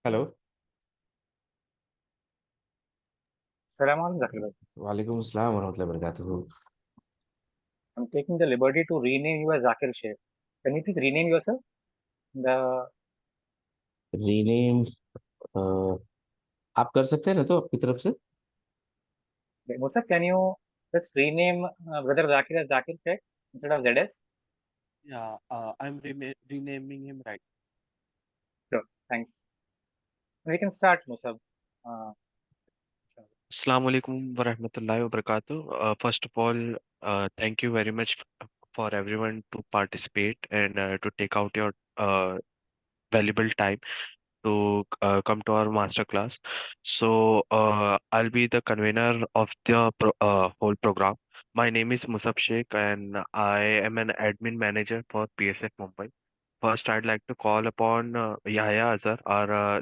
Hello. Salam alaikum, Zakir bhai. वालेकुम अस्सलाम वरहमतुल्लाहि वबरकातुहू। I'm taking the liberty to rename you as Zakir Sheikh. Can you please rename yourself? The rename आप कर सकते हैं ना तो आपकी तरफ से। Musa, can you just rename Brother Zakir as Zakir Sheikh instead of ZS? Yeah, I'm renaming him right. Sure, thanks. We can start, Musa. Uh, Assalamu alaikum wa rahmatullahi wa barakatuh. First of all, thank you very much for everyone to participate and to take out your valuable time to come to our masterclass. So, I'll be the convener of the whole program. My name is Musab Sheikh, and I am an admin manager for PSF Mumbai. First, I'd like to call upon Yahya Azhar, our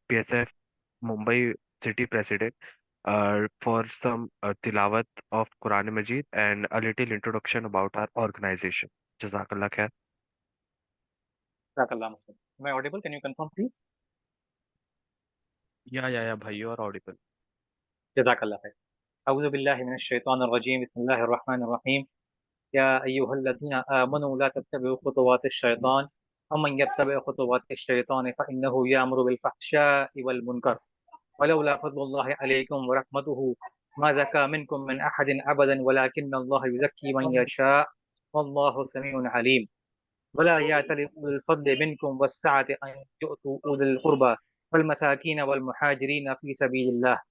PSF Mumbai city president, for some tilawat of Quran Majid and a little introduction about our organization. Jazakallah khair. Jazakallah, Musa. Am I audible? Can you confirm, please? Yeah, bhai, you are audible. Jazakallah khair. أعوذ بالله من الشيطان الرجيم بسم الله الرحمن الرحيم يا أيها الذين آمنوا لا تتبعوا خطوات الشيطان ومن يتبع خطوات الشيطان فإنه يأمر بالفحشاء والمنكر ولولا فضل الله عليكم ورحمته ما زكى منكم من أحد أبدا ولكن الله يزكي من يشاء والله سميع عليم ولا يأتل أولي الفضل منكم والسعة أن يؤتوا أولي القربى والمساكين والمهاجرين في سبيل الله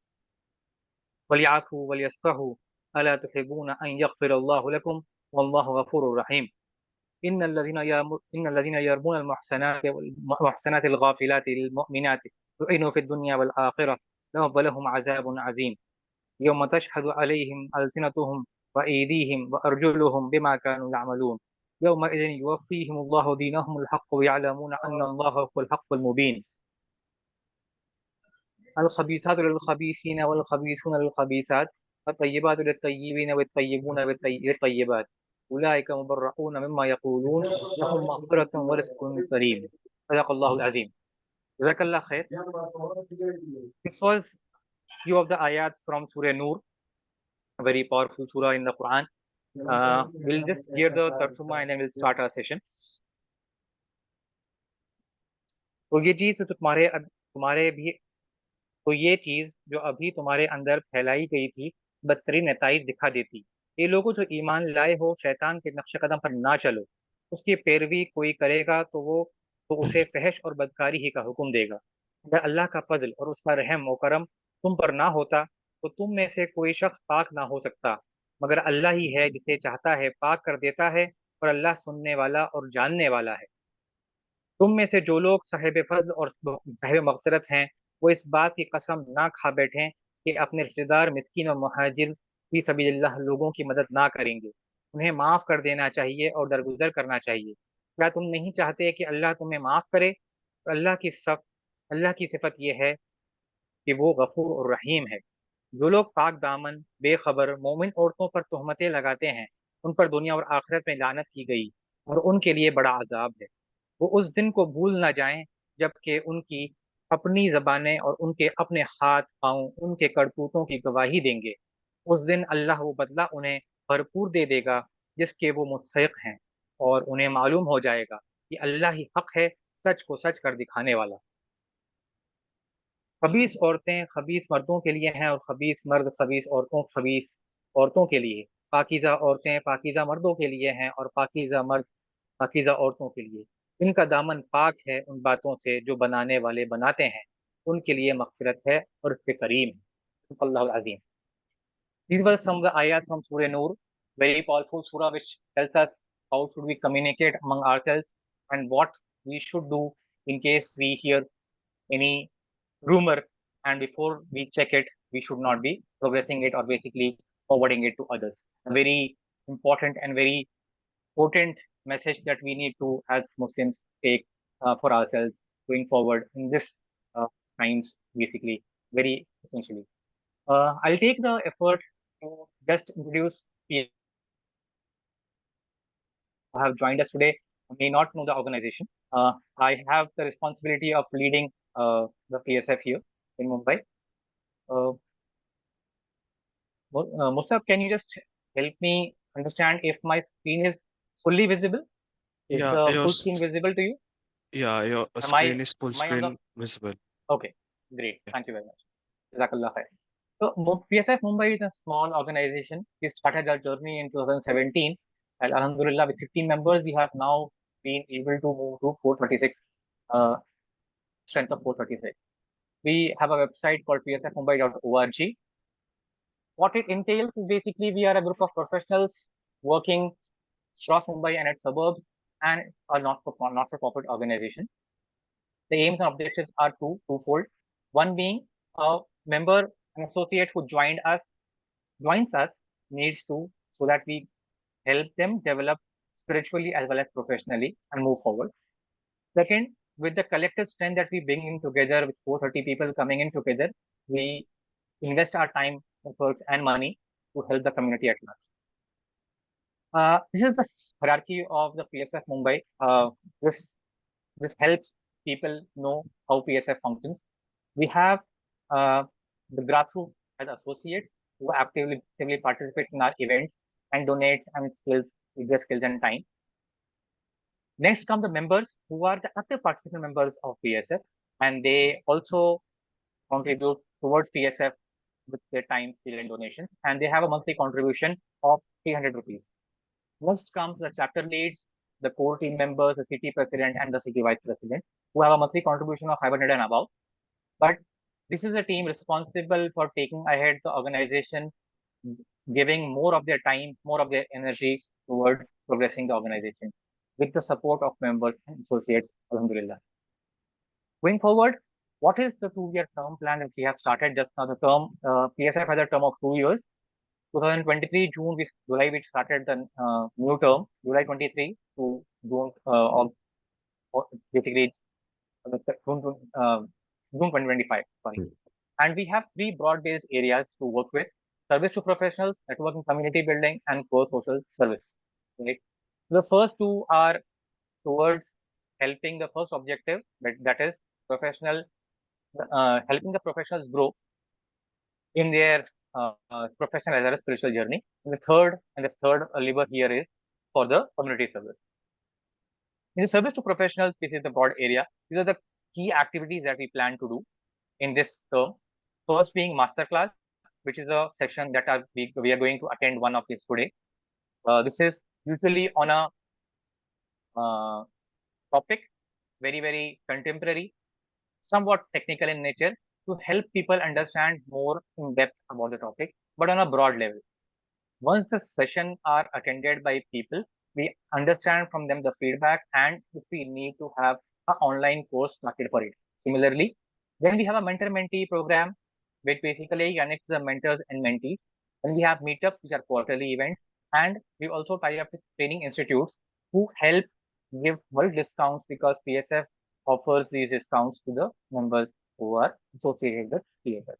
وليعفوا وليصفحوا ألا تحبون أن يغفر الله لكم والله غفور رحيم إن الذين يرمون المحسنات الغافلات المؤمنات لعنوا في الدنيا والآخرة ولهم عذاب عظيم يوم تشهد عليهم ألسنتهم وأيديهم وأرجلهم بما كانوا يعملون يومئذ يوفيهم الله دينهم الحق ويعلمون أن الله هو الحق المبين الخبيثات للخبيثين والخبيثون للخبيثات الطيبات للطيبين والطيبون للطيبات أولئك مبرؤون مما يقولون لهم مغفرة ورزق كريم صدق الله العظيم. جزاك الله خير. This was few of the ayat from Surah Nur, a very powerful surah in the Quran. We'll just hear the tarjuma and then we'll start our session. तो ये चीज तो तुम्हारे भी तो ये चीज जो अभी तुम्हारे अंदर फैलाई गई थी बदतरीन नताइज दिखा देती। ये लोगों जो ईमान लाए हो शैतान के नक्श कदम पर ना चलो, उसकी पैरवी कोई करेगा तो उसे फहश और बदकारी ही का हुक्म देगा। अगर अल्लाह का फजल और उसका रहम व करम तुम पर ना होता तो तुम में से कोई शख्स पाक ना हो सकता, मगर अल्लाह ही है जिसे चाहता है पाक कर देता है, और अल्लाह सुनने वाला और जानने वाला है। तुम में से जो लोग साहिब फजल और साहिब मगफिरत हैं, वो इस बात की कसम ना खा बैठें कि अपने रिश्तेदार मिस्कीन और मुहाजिर फी सबीलिल्लाह लोगों की मदद ना करेंगे। उन्हें माफ़ कर देना चाहिए और दरगुजर करना चाहिए। क्या तुम नहीं चाहते कि अल्लाह तुम्हें माफ़ करे? तो अल्लाह की सिफत यह है कि वो गफूर और रहीम है। जो लोग पाक दामन बेखबर मोमिन औरतों पर तोहमतें लगाते हैं, उन पर दुनिया और आखिरत में लानत की गई और उनके लिए बड़ा अजाब है। वो उस दिन को भूल ना जाएं जबकि उनकी अपनी जबानें और उनके अपने हाथ पांव उनके करतूतों की गवाही देंगे। उस दिन अल्लाह वो बदला उन्हें भरपूर दे देगा जिसके वो मुस्तहिक हैं, और उन्हें मालूम हो जाएगा कि अल्लाह ही हक है, सच को सच कर दिखाने वाला। खबीस औरतें खबीस मर्दों के लिए हैं और खबीस मर्द खबीस औरतों के लिए। पाकीज़ा औरतें पाकीज़ा मर्दों के लिए हैं और पाकीज़ा मर्द पाकीज़ा औरतों के लिए। इनका दामन पाक है उन बातों से जो बनाने वाले बनाते हैं, उनके लिए मगफिरत है और उसके करीम है। अल्लाह अज़ीम। These were some of the ayat from Surah Nur, very powerful surah which tells us how should we communicate among ourselves and what we should do in case we hear any rumor, and before we check it we should not be progressing it or basically forwarding it to others. A very important and very potent message that we need to as Muslims take for ourselves going forward in this times, basically very essentially. I'll take the effort to just introduce people who have joined us today. may not know the organization, I have the responsibility of leading the PSF here in Mumbai. Musab, can you just help me understand if my screen is fully visible? Is Yeah, the full screen visible to you? your Am I screen is full am I on the? screen visible. Okay, great. Yeah. Thank you very much. Jazakallah khair. So PSF Mumbai is a small organization. We started our journey in 2017. And Alhamdulillah, with 15 members, we have now been able to move to 436, uh, strength of 436. We have a website called psfmumbai.org. What it entails is basically we are a group of professionals working across Mumbai and its suburbs, and a not-for-profit organization. The aims and objectives are twofold. One being a member, an associate who joins us needs to, so that we help them develop spiritually as well as professionally and move forward. Second, with the collective strength that we bring in together, with 430 people coming in together, we invest our time, efforts, and money to help the community at large. This is the hierarchy of the PSF Mumbai. This helps people know how PSF functions. We have the grassroots as associates who actively participate in our events and donates and skills with their skills and time. Next come the members who are the active participant members of PSF, and they also contribute towards PSF with their time, skill, and donations, and they have a monthly contribution of 300 rupees. Next comes the chapter leads, the core team members, the city president, and the city vice president, who have a monthly contribution of 500 and above. But this is a team responsible for taking ahead the organization, giving more of their time, more of their energy towards progressing the organization with the support of members and associates, Alhamdulillah. Going forward, what is the 2-year term plan that we have started just now? The term, PSF has a term of 2 years. 2023 July we started the new term, July 23 to June basically June 2025. Sorry. Hmm. And we have 3 broad-based areas to work with: service to professionals, networking, community building, and core social service. Right. The first 2 are towards helping the first objective, that is helping the professionals grow in their professional as well as spiritual journey. And the third lever here is for the community service. In the service to professionals, this is the broad area. These are the key activities that we plan to do in this term. First being MasterClass, which is a session that we are going to attend one of these today. This is usually on a topic, very, very contemporary, somewhat technical in nature, to help people understand more in depth about the topic, but on a broad level. Once the session are attended by people, we understand from them the feedback and if we need to have an online course started for it. Similarly, then we have a mentor-mentee program, which basically connects the mentors and mentees. Then we have meetups, which are quarterly events, and we also tie up with training institutes who help give bulk discounts because PSF offers these discounts to the members who are associated with PSF.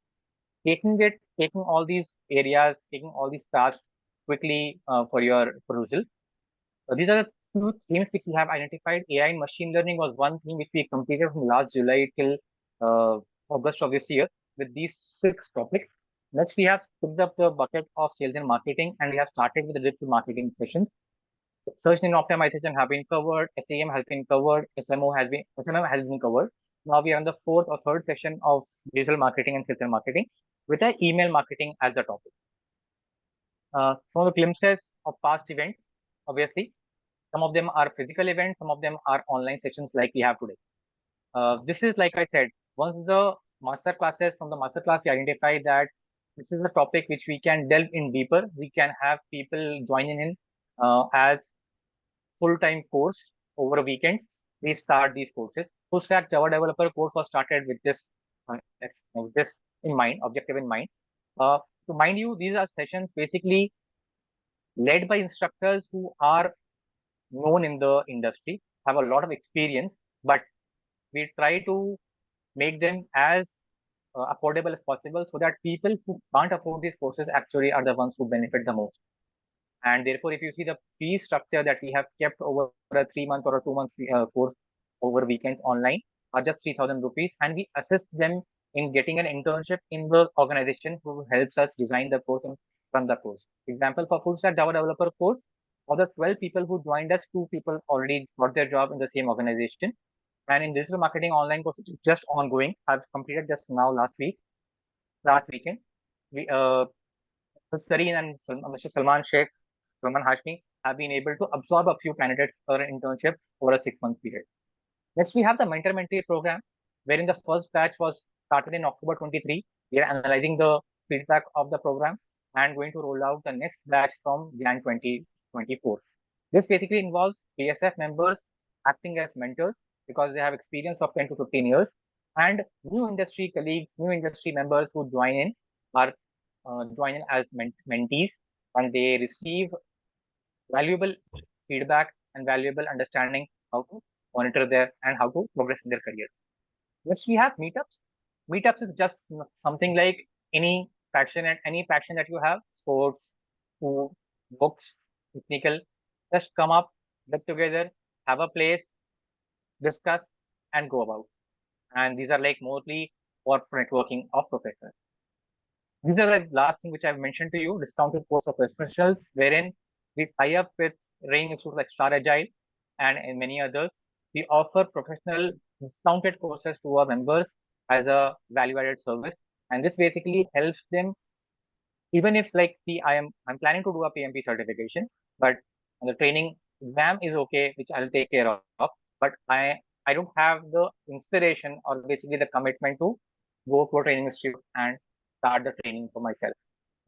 Taking all these areas, taking all these tasks quickly for your perusal. These are the few themes which we have identified. AI and machine learning was one thing which we completed from last July till August of this year with these 6 topics. Next, we have picked up the bucket of sales and marketing, and we have started with the digital marketing sessions. Search engine optimization have been covered, SEM has been covered, SMM has been covered. Now we are on the 4th or 3rd session of digital marketing and sales and marketing with the email marketing as the topic. From the glimpses of past events, obviously, some of them are physical events, some of them are online sessions like we have today. This is, like I said, once the master classes, from the master class, we identify that this is a topic which we can delve in deeper. We can have people joining in as full-time course over a weekend. We start these courses. Full stack Java developer course was started with this in mind, objective in mind. To mind you, these are sessions basically led by instructors who are known in the industry, have a lot of experience, but we try to make them as affordable as possible so that people who can't afford these courses actually are the ones who benefit the most. And therefore, if you see the fee structure that we have kept over a 3 month or a 2 month course over weekends online are just 3,000 rupees, and we assist them in getting an internship in the organization who helps us design the course and run the course. Example, for full stack Java developer course, of the 12 people who joined us, 2 people already got their job in the same organization. And in digital marketing online course, it is just ongoing. I've completed just now last weekend. We Sareen and Mr. Salman Hashmi have been able to absorb a few candidates for an internship over a 6 month period. Next, we have the mentor mentee program, wherein the first batch was started in October 23. We are analyzing the feedback of the program and going to roll out the next batch from Jan 2024. This basically involves PSF members acting as mentors because they have experience of 10 to 15 years, and new industry colleagues, new industry members who join in are join in as mentees, and they receive valuable feedback and valuable understanding how to monitor their and how to progress in their careers. Next, we have meetups. Meetups is just something like any passion that you have, sports, food, books, technical. Just come up, get together, have a place, discuss, and go about. And these are like mostly for networking of professionals. These are the last thing which I've mentioned to you, discounted course of professionals, wherein we tie up with training institutes like Star Agile and many others. We offer professional discounted courses to our members as a value-added service, and this basically helps them. Even if, like, see, I'm planning to do a PMP certification, but the training exam is okay, which I'll take care of. But I don't have the inspiration or basically the commitment to go to a training institute and start the training for myself.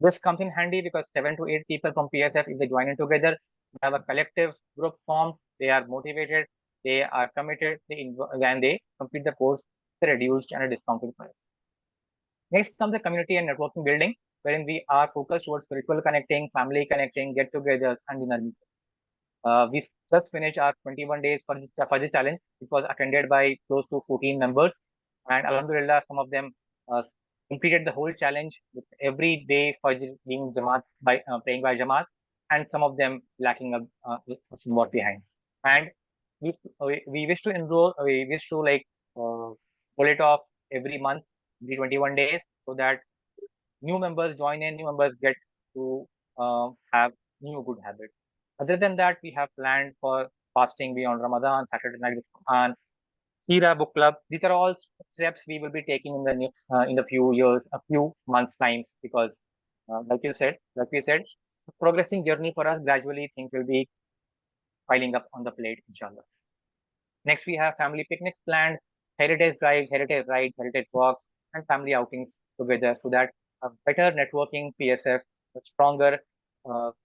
This comes in handy because 7 to 8 people from PSF, if they join in together, they have a collective group formed, they are motivated, they are committed, and they complete the course at a reduced and a discounted price. Next comes the community and networking building, wherein we are focused towards spiritual connecting, family connecting, get-togethers, and dinner meetings. We just finished our 21 days Fajr challenge, which was attended by close to 14 members. And Alhamdulillah, some of them completed the whole challenge with every day Fajr being praying by Jamaat, and some of them lacking somewhat behind. And we wish to pull it off every month, the 21 days, so that new members join in, new members get to have new good habits. Other than that, we have planned for fasting beyond Ramadan, Saturday night with Quran, Sira book club. These are all steps we will be taking in the next in the few years, a few months times, because like we said, progressing journey for us. Gradually, things will be piling up on the plate, inshallah. Next, we have family picnics planned, heritage drives, heritage rides, heritage walks, and family outings together, so that a better networking PSF, a stronger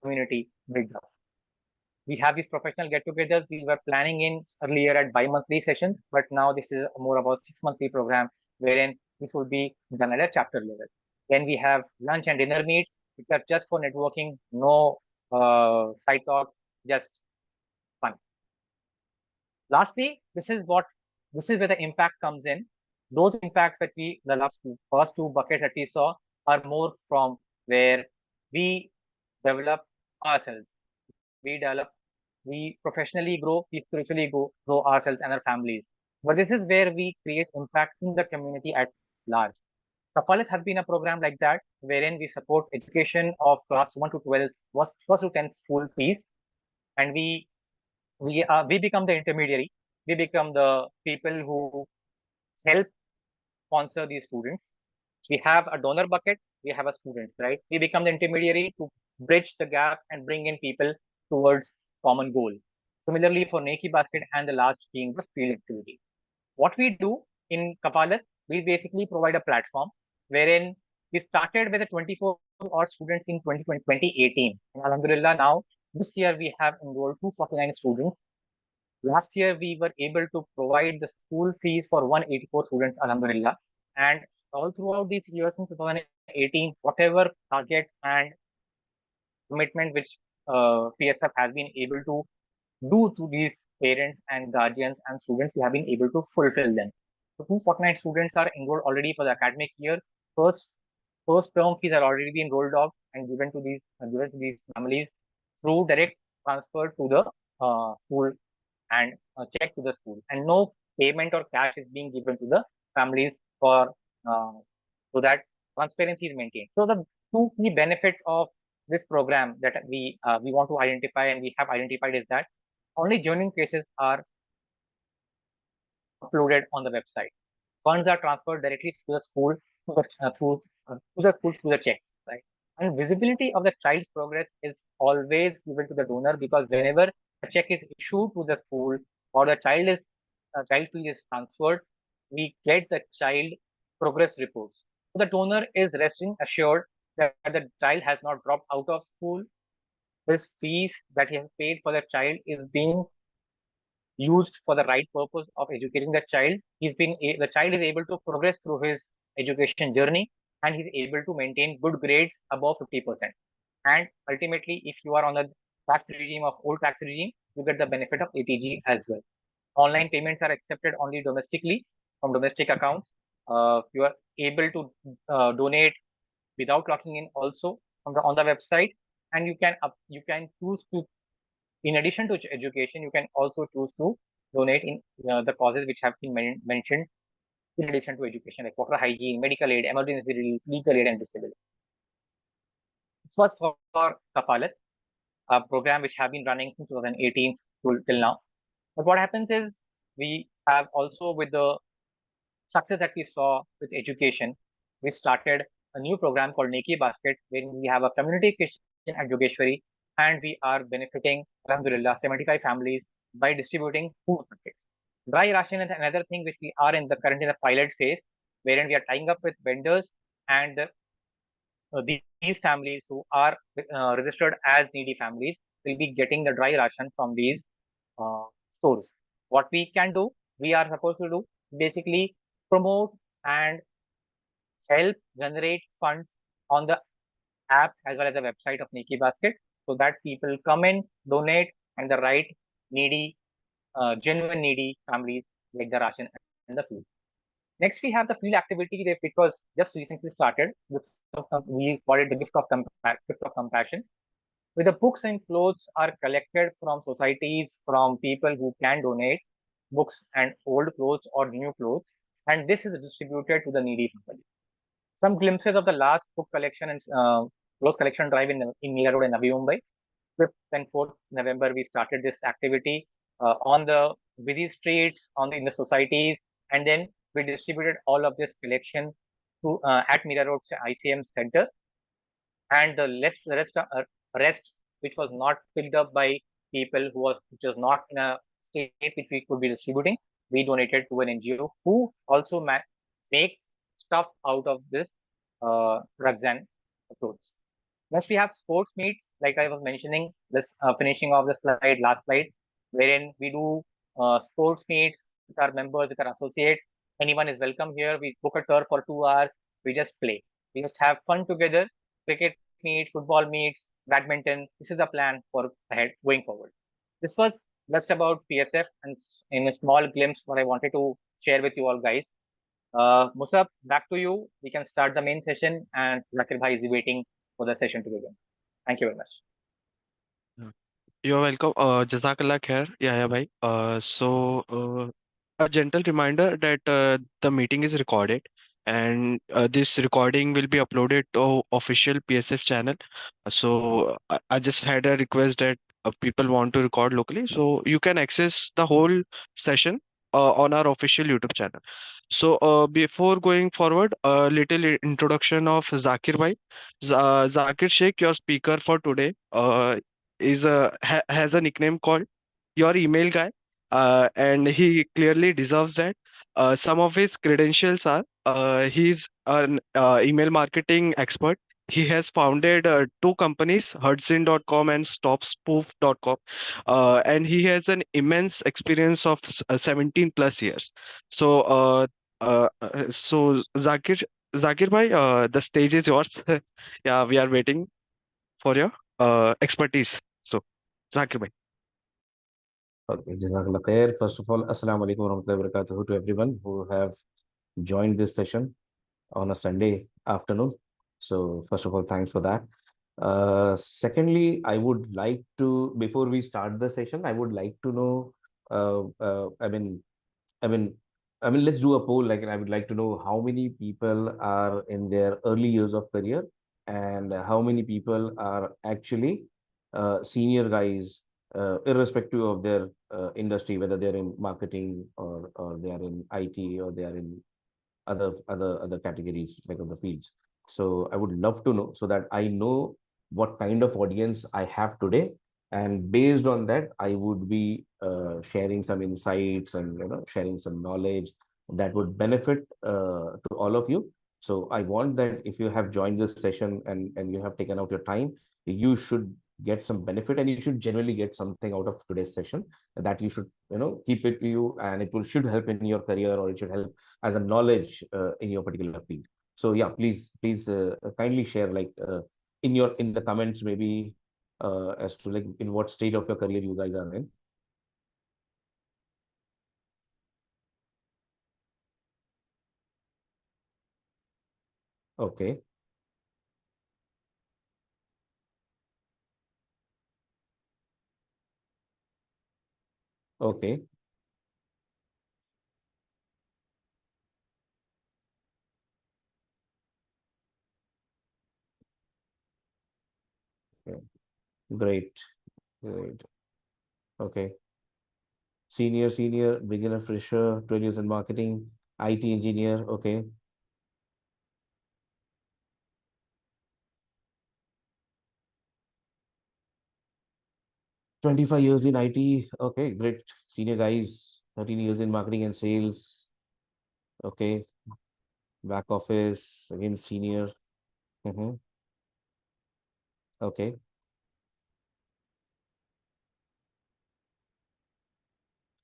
community builds up. We have these professional get-togethers. We were planning in earlier at bi-monthly sessions, but now this is more about 6 monthly program, wherein this will be done at a chapter level. Then we have lunch and dinner meets, which are just for networking, no side talks, just fun. Lastly, this is where the impact comes in. Those impacts that first two buckets that we saw are more from where we develop ourselves. We professionally grow, we spiritually grow ourselves and our families. But this is where we create impact in the community at large. Kapalit has been a program like that, wherein we support education of class 1 to 12, first to 10 school fees, and we become the intermediary. We become the people who help sponsor these students. We have a donor bucket, we have a student, right? We become the intermediary to bridge the gap and bring in people towards common goal. Similarly, for Neki Basket and the last being the field activity. What we do in Kapalat, we basically provide a platform wherein we started with the 24 odd students in 2018. And Alhamdulillah, now this year we have enrolled 249 students. Last year, we were able to provide the school fees for 184 students, Alhamdulillah. And all throughout these years in 2018, whatever target and commitment which PSF has been able to do to these parents and guardians and students, we have been able to fulfill them. So 249 students are enrolled already for the academic year. First term fees are already been rolled off and given to these families. through direct transfer to the school and check to the school, and no payment or cash is being given to the families for so that transparency is maintained. So the two key benefits of this program that we want to identify and we have identified is that only genuine cases are uploaded on the website. Funds are transferred directly to the school to the school through the checks, right? And visibility of the child's progress is always given to the donor, because whenever a check is issued to the school or the child fee is transferred, we get the child progress reports. So the donor is resting assured that the child has not dropped out of school. His fees that he has paid for the child is being used for the right purpose of educating the child. The child is able to progress through his education journey, and he's able to maintain good grades above 50%. And ultimately, if you are on the tax regime of old tax regime, you get the benefit of ATG as well. Online payments are accepted only domestically from domestic accounts. You are able to donate without clocking in also on the website, and you can choose to, in addition to education, you can also choose to donate in the causes which have been mentioned in addition to education, like water hygiene, medical aid, emergency relief, legal aid, and disability. This was for Kafalat, a program which have been running since 2018 till now. But what happens is, we have also, with the success that we saw with education, we started a new program called Neki Basket, where we have a community kitchen at Yogeshwari, and we are benefiting, Alhamdulillah, 75 families by distributing food packets. Dry ration is another thing which we are in the pilot phase, wherein we are tying up with vendors, and these families who are registered as needy families will be getting the dry ration from these stores. What we can do, we are supposed to do, basically promote and help generate funds on the app as well as the website of Neki Basket, so that people come in, donate, and the right needy, genuine needy families get the ration and the food. Next, we have the field activity which was just recently started. We call it the gift of compassion. Where the books and clothes are collected from societies, from people who can donate books and old clothes or new clothes, and this is distributed to the needy family. Some glimpses of the last book collection and clothes collection drive in Mira Road in Navi Mumbai. 5th and 4th November, we started this activity on the busy streets, in the societies, and then we distributed all of this collection to at Mira Road ICM Center, and the rest which was not filled up by people which was not in a state which we could be distributing, we donated to an NGO who also makes stuff out of this rugs and clothes. Next, we have sports meets, like I was mentioning, this finishing of the last slide, wherein we do sports meets with our members, with our associates. Anyone is welcome here. We book a turf for 2 hours. We just play. We just have fun together. Cricket meets, football meets, badminton. This is the plan for ahead going forward. This was just about PSF, and in a small glimpse what I wanted to share with you all guys. Musab, back to you. We can start the main session, and Zakir Bhai is waiting for the session to begin. Thank you very much. You're welcome. Jazakallah khair, Yahya bhai. A gentle reminder that the meeting is recorded, and this recording will be uploaded to official PSF channel. I just had a request that people want to record locally, so you can access the whole session on our official YouTube channel. Before going forward, a little introduction of Zakir bhai. Zakir Sheikh, your speaker for today. Has a nickname called your email guy, and he clearly deserves that. Some of his credentials are he's an email marketing expert. He has founded two companies, Hudson.com and StopSpoof.com, and he has an immense experience of 17 plus years. So, Zakir bhai, the stage is yours. Yeah, we are waiting for your expertise. So, Zakir bhai. Okay, Jazakallah khair. First of all, Assalamu alaikum warahmatullahi wabarakatuh to everyone who have joined this session on a Sunday afternoon. So, first of all, thanks for that. Secondly, I would like to, before we start the session, I would like to know, I mean, I mean, let's do a poll. Like, I would like to know how many people are in their early years of career, and how many people are actually senior guys, irrespective of their industry, whether they're in marketing, or they are in IT, or they are in other categories like of the fields. So I would love to know, so that I know what kind of audience I have today, and based on that I would be sharing some insights, and sharing some knowledge that would benefit to all of you. So I want that if you have joined this session, and you have taken out your time, you should get some benefit, and you should genuinely get something out of today's session, that you should keep it to you, and it will should help in your career, or it should help as a knowledge in your particular field. So yeah, please kindly share, like, in the comments, maybe as to, like, in what stage of your career you guys are in. Okay. Okay. Okay. Great. Great. Okay. Senior, beginner, fresher, 12 years in marketing, IT engineer. Okay. 25 years in IT. Okay, great. Senior guys, 13 years in marketing and sales. Okay. Back office, again, senior. Mhm. Okay.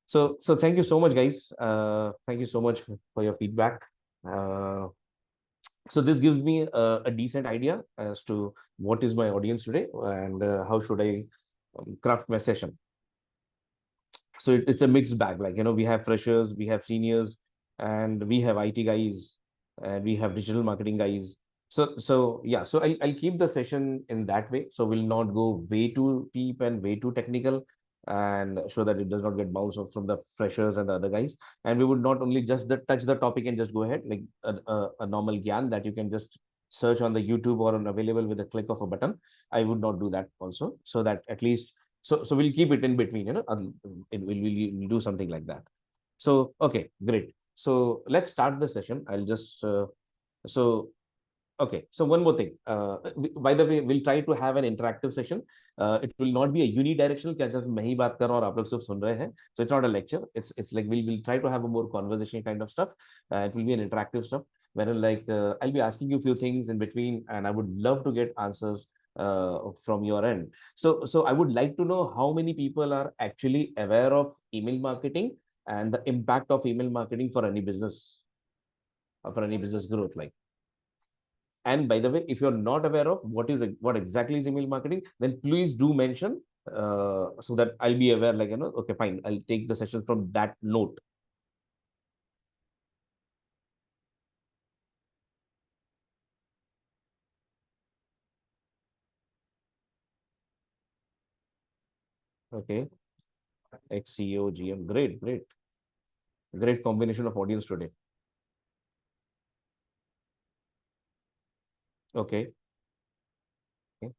So thank you so much, guys. Thank you so much for your feedback. Uh, so this gives me a decent idea as to what is my audience today, and how should I craft my session. So it's a mixed bag. Like, we have freshers, we have seniors, and we have IT guys, and we have digital marketing guys. So yeah, so I'll keep the session in that way. So we'll not go way too deep and way too technical, and so that it does not get bounced off from the freshers and the other guys. And we would not only just touch the topic and just go ahead, like a normal gyan that you can just search on the YouTube, or available with a click of a button. I would not do that also, so that at least, so we'll keep it in between, we'll do something like that. So okay, great. So let's start the session. I'll just so Okay, so one more thing. By the way, we'll try to have an interactive session. It will not be a unidirectional, क्या just मैं ही बात कर रहा हूँ और आप लोग सिर्फ सुन रहे हैं. So it's not a lecture. It's like we'll try to have a more conversation kind of stuff. It will be an interactive stuff, where, like, I'll be asking you a few things in between, and I would love to get answers from your end. So I would like to know how many people are actually aware of email marketing, and the impact of email marketing for any business, or for any business growth, like. And by the way, if you're not aware of what exactly is email marketing, then please do mention, so that I'll be aware. Like, okay, fine. I'll take the session from that note. Okay. XCO, GM. Great, great, great combination of audience today. Okay. Okay.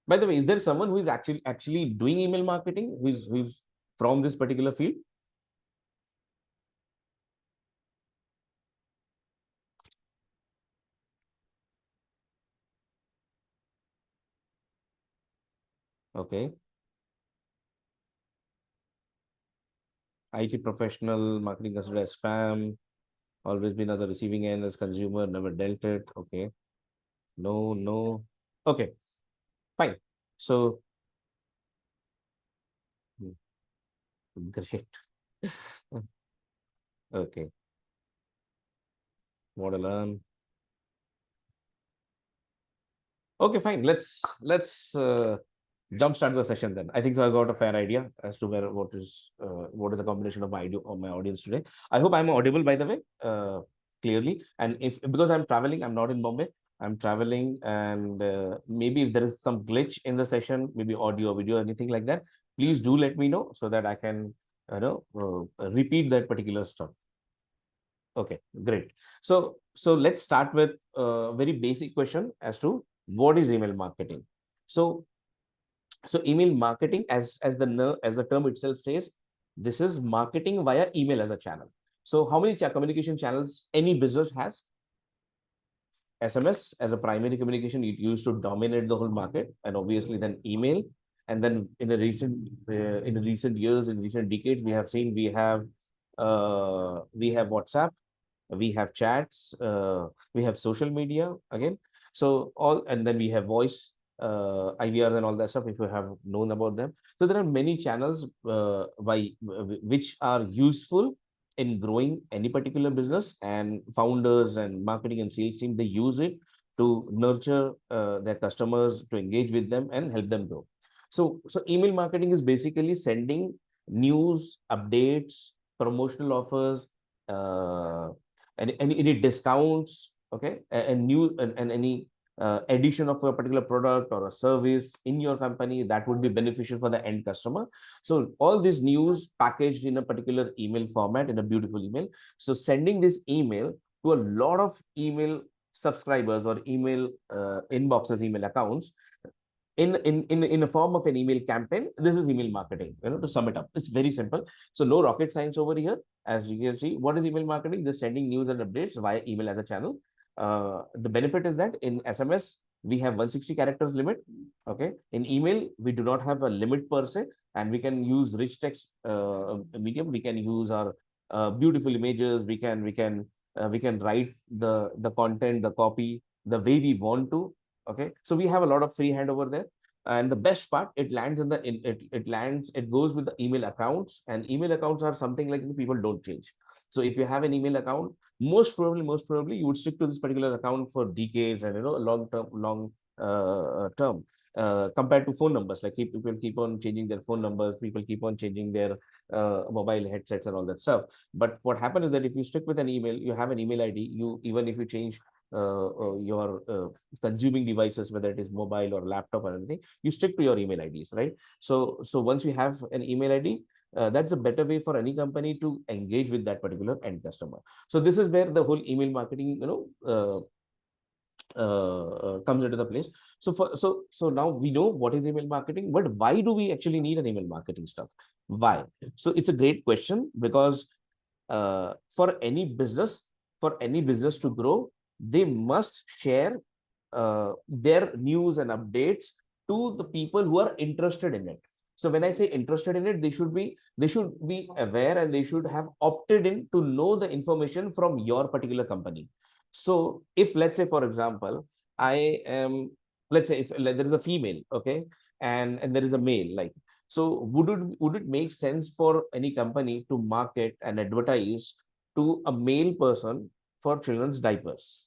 By the way, is there someone who is actually doing email marketing, who's from this particular field? Okay. IT professional, marketing considered as spam, always been at the receiving end as consumer, never dealt it. Okay. No, no. Okay, fine. So, great. Okay, want to learn. Okay, fine. Let's jumpstart the session then. I think so. I got a fair idea as to what is the combination of my idea of my audience today. I hope I'm audible, by the way, clearly. And if because I'm traveling, I'm not in Bombay. I'm traveling, and maybe if there is some glitch in the session, maybe audio, video, anything like that, please do let me know so that I can, repeat that particular stuff. Okay, great. So let's start with a very basic question as to what is email marketing. So email marketing, as the term itself says, this is marketing via email as a channel. So how many communication channels any business has? SMS as a primary communication, it used to dominate the whole market, and obviously then email, and then in the recent years, in recent decades, we have seen we have WhatsApp, we have chats, we have social media again. So all, and then we have voice, IVR and all that stuff, if you have known about them. So there are many channels which are useful in growing any particular business, and founders and marketing and sales team, they use it to nurture their customers, to engage with them and help them grow. So email marketing is basically sending news, updates, promotional offers, uh, any discounts, okay, and new and any addition of a particular product or a service in your company that would be beneficial for the end customer. So all this news packaged in a particular email format, in a beautiful email. So sending this email to a lot of email subscribers or email inboxes, email accounts, in a form of an email campaign. This is email marketing, to sum it up. It's very simple. So no rocket science over here. As you can see, what is email marketing? Just sending news and updates via email as a channel. The benefit is that in SMS we have 160 characters limit. Okay, in email we do not have a limit per se, and we can use rich text medium. We can use our beautiful images. We can write the content, the copy, the way we want to. Okay, so we have a lot of free hand over there. And the best part, it lands in the it goes with the email accounts, and email accounts are something like people don't change. So if you have an email account, most probably you would stick to this particular account for decades, and long term, compared to phone numbers. Like people keep on changing their phone numbers, people keep on changing their mobile headsets and all that stuff. But what happens is that if you stick with an email, you have an email ID, you, even if you change your consuming devices, whether it is mobile or laptop or anything, you stick to your email IDs, right? So once you have an email ID, that's a better way for any company to engage with that particular end customer. So this is where the whole email marketing, comes into the place. So now we know what is email marketing, but why do we actually need an email marketing stuff? Why? So it's a great question, because for any business, to grow, they must share their news and updates to the people who are interested in it. So when I say interested in it, they should be aware, and they should have opted in to know the information from your particular company. So if, let's say, for example, I am, let's say, if like, there is a female, okay, and there is a male, like, so would it make sense for any company to market and advertise to a male person for children's diapers?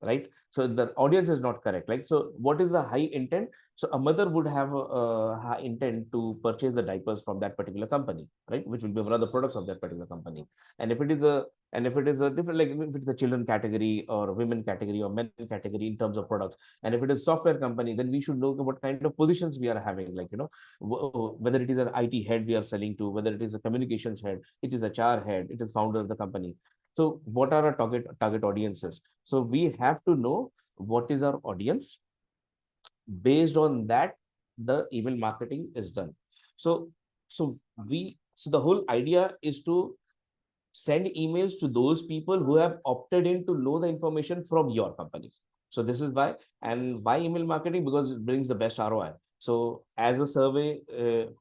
Right? So the audience is not correct. Like, so what is the high intent? So a mother would have a high intent to purchase the diapers from that particular company, right? Which will be one of the products of that particular company. And if it is a different, like if it's a children category or women category or men category in terms of products, and if it is software company, then we should know what kind of positions we are having, like, whether it is an IT head we are selling to, whether it is a communications head, it is a HR head, it is founder of the company. So what are our target audiences? So we have to know what is our audience. Based on that, the email marketing is done. So the whole idea is to send emails to those people who have opted in to know the information from your company. So this is why. And why email marketing? Because it brings the best ROI. So as a survey,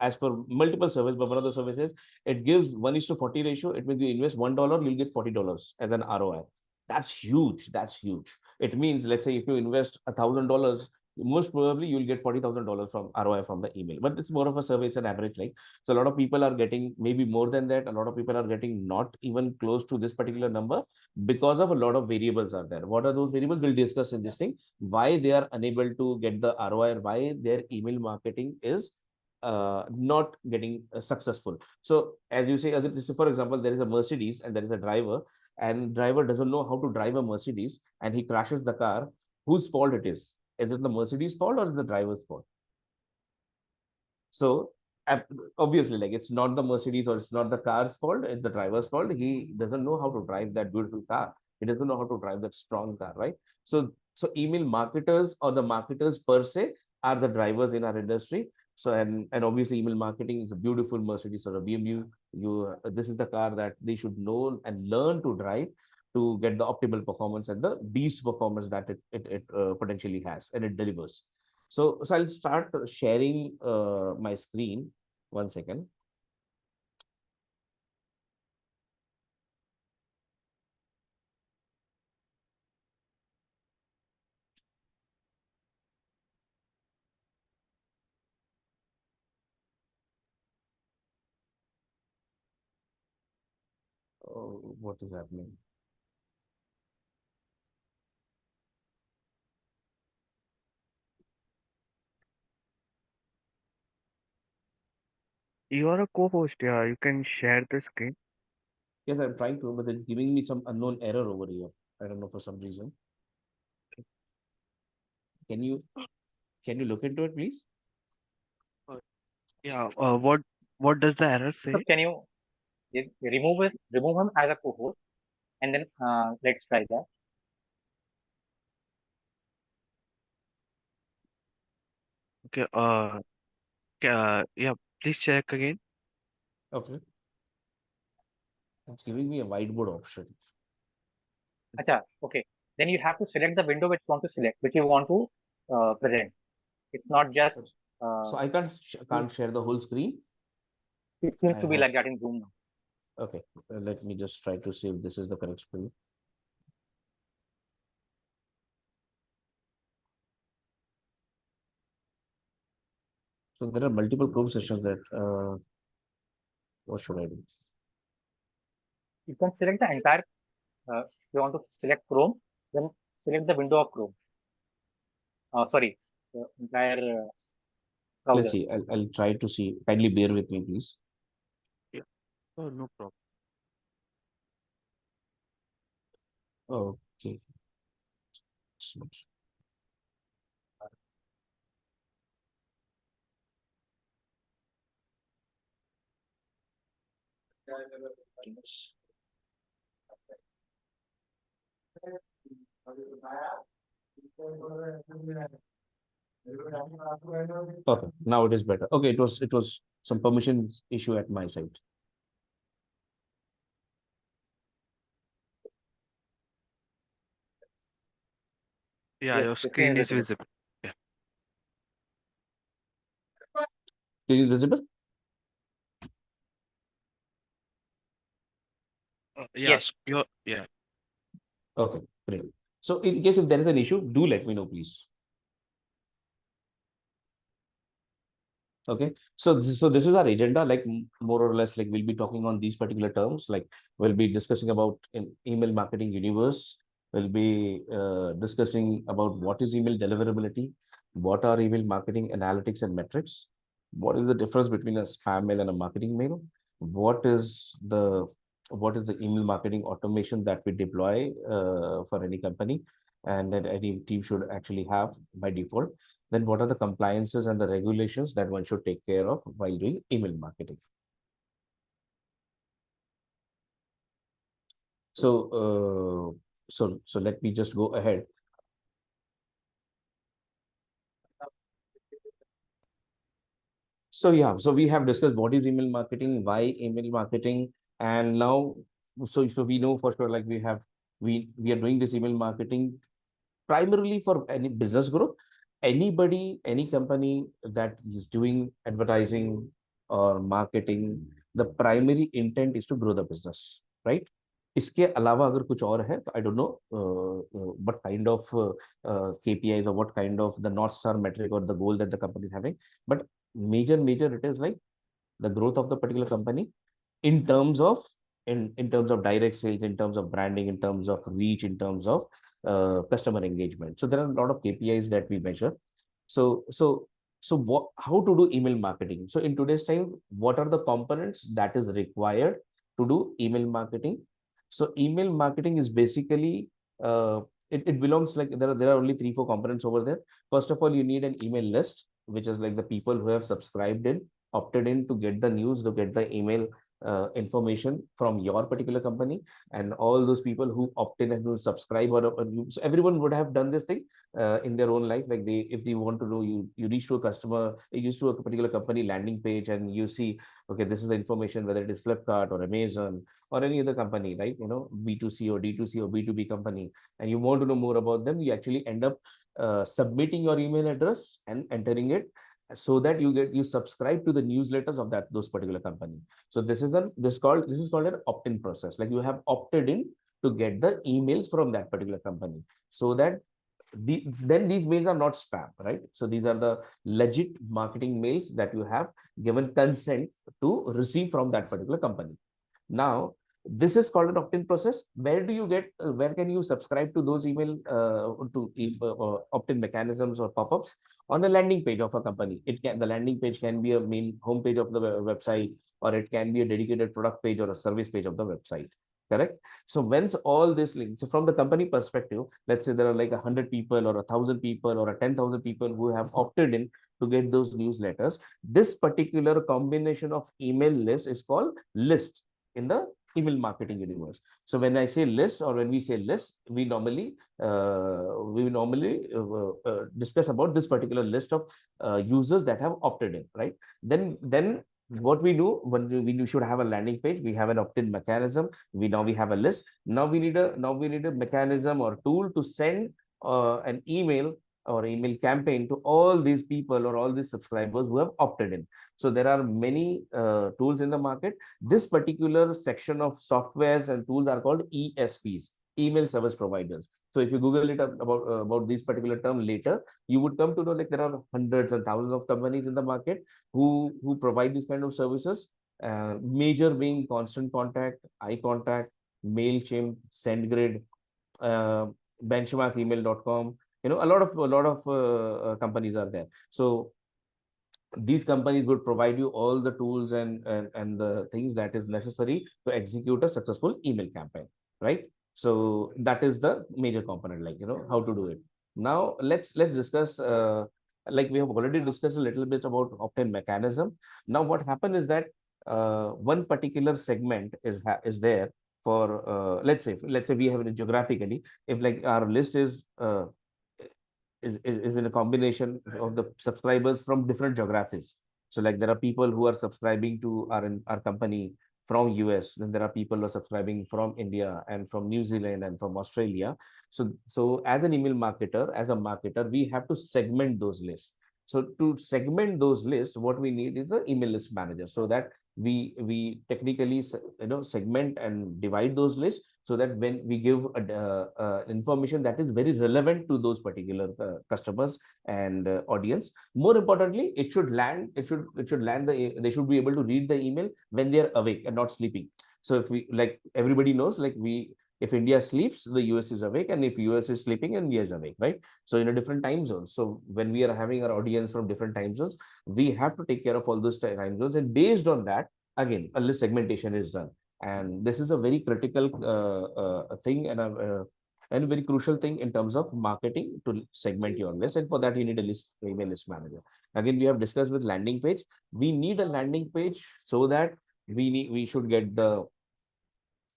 as per multiple surveys, but one of the surveys says it gives 1:40 ratio. It means you invest $1, you'll get $40 as an ROI. That's huge. That's huge. It means, let's say, if you invest $1,000, most probably you'll get $40,000 from ROI from the email. But it's more of a survey, it's an average. Like, so a lot of people are getting maybe more than that. A lot of people are getting not even close to this particular number, because of a lot of variables are there. What are those variables? We'll discuss in this thing. Why they are unable to get the ROI, why their email marketing is not getting successful. So as you say, for example, there is a Mercedes and there is a driver, and driver doesn't know how to drive a Mercedes, and he crashes the car. whose fault it is. Is it the Mercedes fault or is it the driver's fault? So obviously, like, it's not the Mercedes or it's not the car's fault, it's the driver's fault. He doesn't know how to drive that beautiful car. He doesn't know how to drive that strong car, right? So email marketers or the marketers per se are the drivers in our industry. So and obviously email marketing is a beautiful Mercedes or a BMW. This is the car that they should know and learn to drive to get the optimal performance and the beast performance that it potentially has and it delivers. So I'll start sharing my screen. 1 second. Oh, what is happening? You are a co-host, yeah. You can share the screen. Yes, I'm trying to, but it's giving me some unknown error over here. I don't know for some reason. Can you can you look into it, please? Uh, Yeah. What does the error So say? can you remove him as a co-host, and then let's try that. Okay. Yeah. Please check again. Okay. It's giving me a whiteboard option. Acha, okay. Then you have to select the window which you want to select, which you want to present. It's not just. So I can't share the whole screen. It seems I to be have like that in Zoom now. okay. Let me just try to see if this is the correct screen. So there are multiple Chrome sessions that what should I do? You can select the entire. You want to select Chrome, then select the window of Chrome. Sorry, the entire Let's browser. see. I'll try to see. Kindly bear with me, please. Yeah. Oh, no problem. Okay. Okay, now it is better. Okay, it was some permissions issue at my side. Yeah, Yes, your the screen screen is is visible. visible. Yeah. It is visible. Yes, Yeah. Okay, great. So in case if there is an issue, do let me know, please. Okay, so this is our agenda. Like more or less, like we'll be talking on these particular terms. Like we'll be discussing about in email marketing universe. We'll be discussing about what is email deliverability, what are email marketing analytics and metrics, what is the difference between a spam mail and a marketing mail, what is the what is the email marketing automation that we deploy for any company and that any team should actually have by default. Then what are the compliances and the regulations that one should take care of while doing email marketing? So let me just go ahead. So yeah, so we have discussed what is email marketing, why email marketing, and now so we know for sure, like we are doing this email marketing primarily for any business growth. Anybody, any company that is doing advertising or marketing, the primary intent is to grow the business, right? इसके अलावा अगर कुछ और है तो I don't know what kind of KPIs or what kind of the North Star metric or the goal that the company is having, but major it is like the growth of the particular company in terms of in terms of direct sales, in terms of branding, in terms of reach, in terms of customer engagement. So there are a lot of KPIs that we measure. So what, how to do email marketing? So in today's time, what are the components that is required to do email marketing? So email marketing is basically it belongs like there are only 3-4 components over there. First of all, you need an email list, which is like the people who have subscribed in, opted in to get the news, to get the email information from your particular company, and all those people who opt in and who subscribe, so everyone would have done this thing in their own life. Like if they want to know, you reach to a customer, you used to a particular company landing page, and you see, okay, this is the information, whether it is Flipkart or Amazon or any other company, right? B2C or D2C or B2B company, and you want to know more about them, you actually end up submitting your email address and entering it, so that you subscribe to the newsletters of those particular company. So this is called an opt-in process. Like you have opted in to get the emails from that particular company, so that then these mails are not spam, right? So these are the legit marketing mails that you have given consent to receive from that particular company. Now, this is called an opt-in process. Where can you subscribe to those email opt-in mechanisms or pop-ups? On a landing page of a company. The landing page can be a main homepage of the website, or it can be a dedicated product page or a service page of the website. Correct. So once all this links, so from the company perspective, let's say there are like 100 people or 1,000 people or 10,000 people who have opted in to get those newsletters. This particular combination of email list is called list in the email marketing universe. So when I say list, or when we say list, we normally discuss about this particular list of users that have opted in, right? Then what we do when we should have a landing page, we have an opt-in mechanism. We have a list. Now we need a mechanism or tool to send an email or email campaign to all these people or all these subscribers who have opted in. So there are many tools in the market. This particular section of softwares and tools are called ESPs, email service providers. So if you Google it about this particular term later, you would come to know like there are hundreds and thousands of companies in the market who provide these kind of services. Major being Constant Contact, iContact, Mailchimp, SendGrid, benchmarkemail.com. A lot of companies are there. So these companies would provide you all the tools and the things that is necessary to execute a successful email campaign, right? So that is the major component, like how to do it. Now let's discuss like we have already discussed a little bit about opt-in mechanism. Now what happened is that one particular segment is there for let's say we have it geographically. If like our list is in a combination of the subscribers from different geographies. So like there are people who are subscribing to our company from US, then there are people who are subscribing from India and from New Zealand and from Australia. So as an email marketer, we have to segment those lists. So to segment those lists, what we need is an email list manager, so that we technically segment and divide those lists, so that when we give information that is very relevant to those particular customers and audience. More importantly, it should land they should be able to read the email when they are awake and not sleeping. So if we, like everybody knows, like if India sleeps, the US is awake, and if US is sleeping, India is awake, right? So in a different time zones. So when we are having our audience from different time zones, we have to take care of all those time zones, and based on that, again, a list segmentation is done. And this is a very critical thing, and a very crucial thing in terms of marketing, to segment your list. And for that, you need a email list manager. Again, we have discussed with landing page. We need a landing page so that we should get the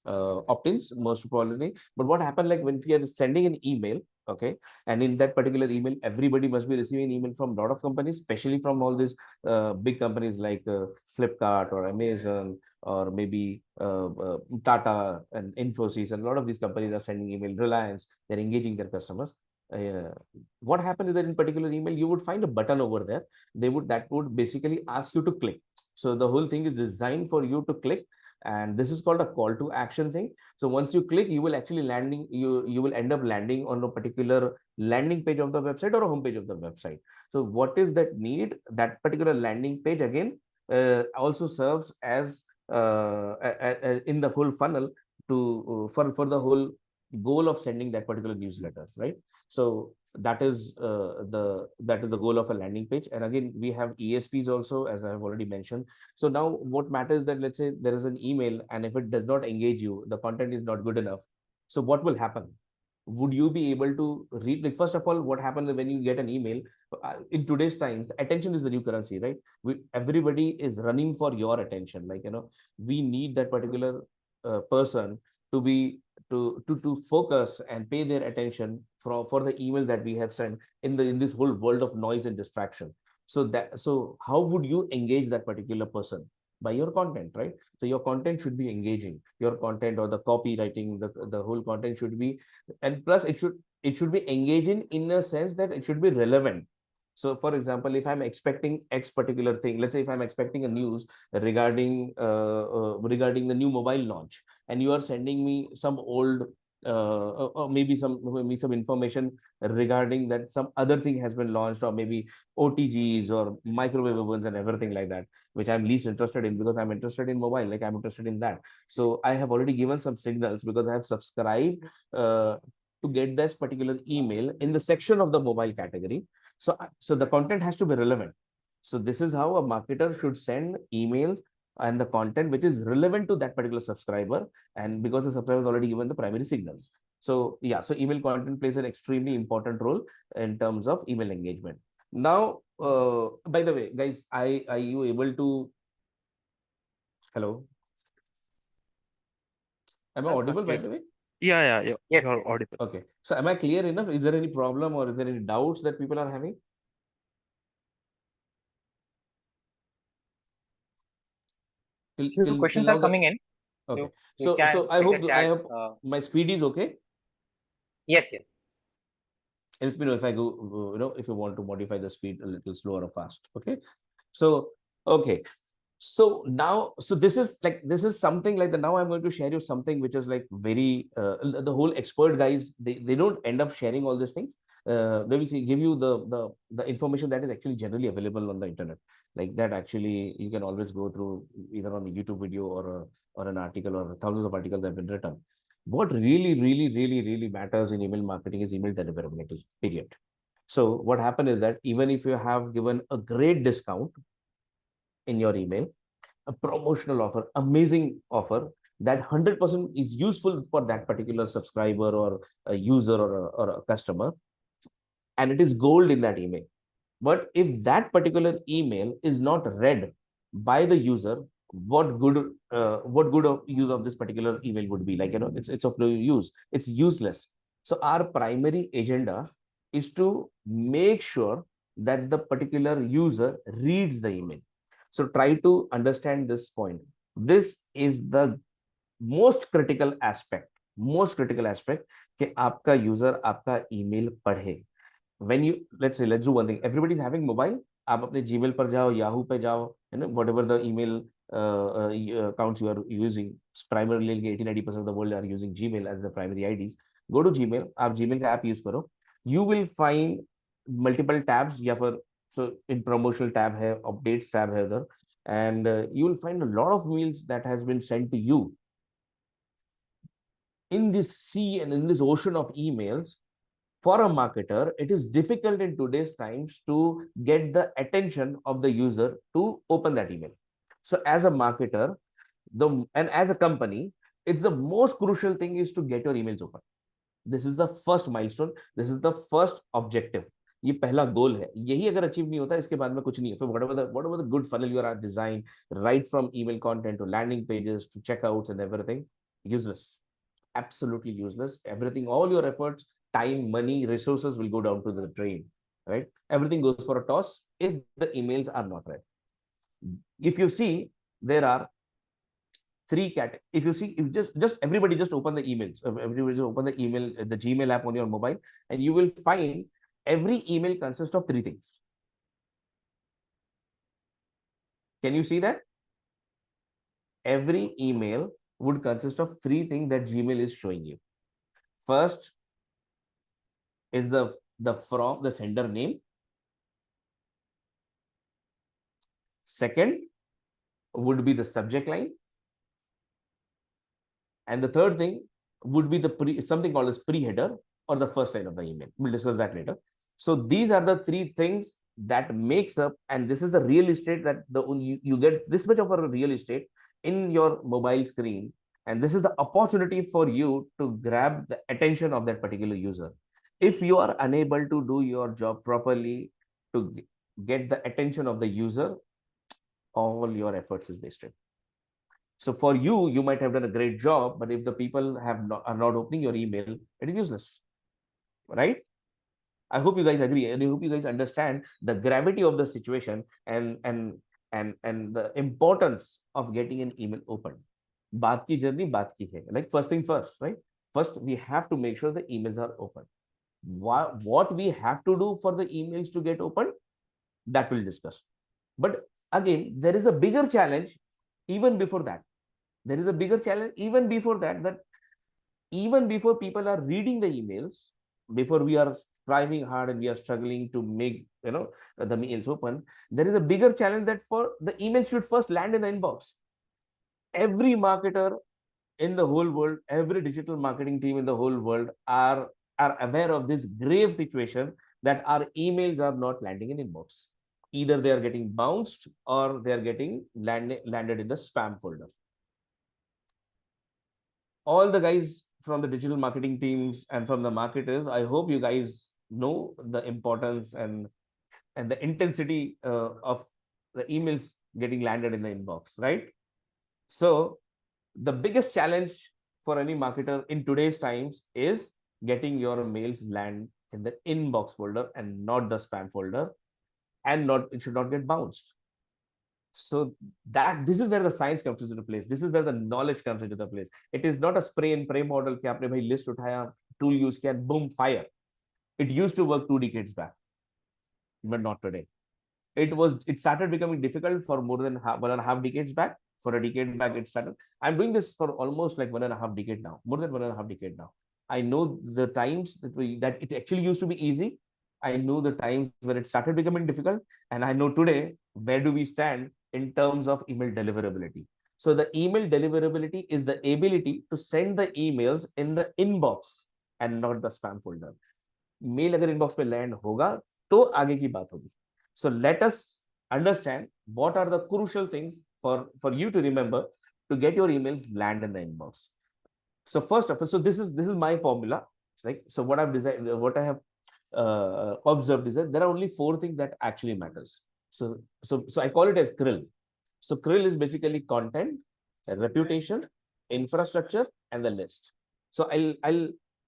opt-ins most probably. But what happened, like when we are sending an email, okay, and in that particular email, everybody must be receiving email from a lot of companies, especially from all these big companies like Flipkart or Amazon, or maybe Tata and Infosys, and a lot of these companies are sending email. Reliance, they're engaging their customers. What happened is that in particular email, you would find a button over there. That would basically ask you to click. So the whole thing is designed for you to click, and this is called a call to action thing. So once you click, you will actually you will end up landing on a particular landing page of the website or a home page of the website. So what is that need? That particular landing page again also serves as in the whole funnel to for the whole goal of sending that particular newsletters, right? So that is the goal of a landing page. And again, we have ESPs also, as I have already mentioned. So now what matters that, let's say there is an email, and if it does not engage you, the content is not good enough. So what will happen? would you be able to read? Like, first of all, what happens when you get an email? In today's times, attention is the new currency, right? Everybody is running for your attention. Like, we need that particular person to be to focus and pay their attention for the email that we have sent in this whole world of noise and distraction. So how would you engage that particular person? By your content, right? So your content should be engaging. Your content or the copywriting, the whole content should be, and plus it should be engaging in a sense that it should be relevant. So for example, if I'm expecting X particular thing, let's say if I'm expecting a news regarding the new mobile launch, and you are sending me some old or maybe some information regarding that some other thing has been launched, or maybe OTGs or microwave ovens and everything like that, which I'm least interested in, because I'm interested in mobile, like I'm interested in that. So I have already given some signals because I have subscribed to get this particular email in the section of the mobile category. So the content has to be relevant. So this is how a marketer should send emails and the content which is relevant to that particular subscriber, and because the subscriber has already given the primary signals. So yeah, so email content plays an extremely important role in terms of email engagement. Now, by the way, guys, are you able to? Hello, am I audible? By Yes. the way, Yeah, Yes. you're audible. okay. So am I clear enough? Is there any problem or is there any doubts that people are having? Few Till questions now are the coming in. okay. You can So I check the hope chat. my speed is okay. Yes, yes. Let me know if I go, if you want to modify the speed a little slower or fast. Okay. So, okay. So now, so this is something like the, now I'm going to share you something which is like very, the whole expert guys, they don't end up sharing all these things. They will give you the information that is actually generally available on the internet. Like that actually you can always go through either on a YouTube video or an article, or thousands of articles that have been written. What really matters in email marketing is email deliverability, period. So what happened is that even if you have given a great discount in your email, a promotional offer, amazing offer, that 100% is useful for that particular subscriber or a user or a customer, and it is gold in that email. But if that particular email is not read by the user, what good of use of this particular email would be? Like, it's of no use. It's useless. So our primary agenda is to make sure that the particular user reads the email. So try to understand this point. This is the most critical aspect कि आपका user आपका email पढ़े. When you, let's do one thing. Everybody is having mobile. आप अपने Gmail पर जाओ, Yahoo पे जाओ, whatever the email accounts you are using. Primarily 80-90% of the world are using Gmail as the primary IDs. Go to Gmail. आप Gmail का app use करो. You will find multiple tabs. या फिर so in promotional tab है, updates tab है उधर, and you will find a lot of mails that has been sent to you. In this sea and in this ocean of emails, for a marketer, it is difficult in today's times to get the attention of the user to open that email. So as a marketer, and as a company, it's the most crucial thing is to get your emails open. This is the first milestone. This is the first objective. ये पहला गोल है. यही अगर achieve नहीं होता, इसके बाद में कुछ नहीं है. Whatever the good funnel you are design, right from email content to landing pages to checkouts and everything, useless. Absolutely useless. Everything, all your efforts, time, money, resources will go down to the drain, right? Everything goes for a toss if the emails are not read. If you see, there are three cat. If you see, if just everybody just open the emails. Everybody just open the email, the Gmail app on your mobile, and you will find every email consists of three things. Can you see that? Every email would consist of three things that Gmail is showing you. First is the from the sender name. Second would be the subject line. And the third thing would be something called as pre-header or the first line of the email. We'll discuss that later. So these are the three things that makes up, and this is the real estate that you get this much of a real estate in your mobile screen, And this is the opportunity for you to grab the attention of that particular user. If you are unable to do your job properly to get the attention of the user, all your efforts is wasted. So for you, you might have done a great job, but if the people are not opening your email, it is useless, right? I hope you guys agree, and I hope you guys understand the gravity of the situation and the importance of getting an email open. बात की journey बात की है. Like first thing first, right? First, we have to make sure the emails are open. What we have to do for the emails to get open, that we'll discuss. But again, there is a bigger challenge even before that. There is a bigger challenge even before that, that even before people are reading the emails, before we are striving hard and we are struggling to make the mails open, there is a bigger challenge that for the email should first land in the inbox. Every marketer in the whole world, every digital marketing team in the whole world are aware of this grave situation that our emails are not landing in inbox. Either they are getting bounced or they are getting landed in the spam folder. All the guys from the digital marketing teams and from the marketers, I hope you guys know the importance and the intensity of the emails getting landed in the inbox, right? So the biggest challenge for any marketer in today's times is getting your mails land in the inbox folder and not the spam folder, and it should not get bounced. So this is where the science comes into place. This is where the knowledge comes into the place. It is not a spray and pray model कि आपने भाई list उठाया, tool use किया, boom, fire. It used to work 2 decades back, but not today. It started becoming difficult for more than 1.5 decades back. For a decade back, it started. I'm doing this for almost like 1.5 decade now, more than 1.5 decade now. I know the times that it actually used to be easy. I know the times when it started becoming difficult, and I know today where do we stand in terms of email deliverability. So the email deliverability is the ability to send the emails in the inbox and not the spam folder. Mail अगर inbox पे land होगा तो आगे की बात होगी. So let us understand what are the crucial things for you to remember to get your emails land in the inbox. So first of all, so this is my formula, right? So what I've designed, what I have observed is that there are only 4 things that actually matters. So I call it as krill. So krill is basically content, reputation, infrastructure, and the list. So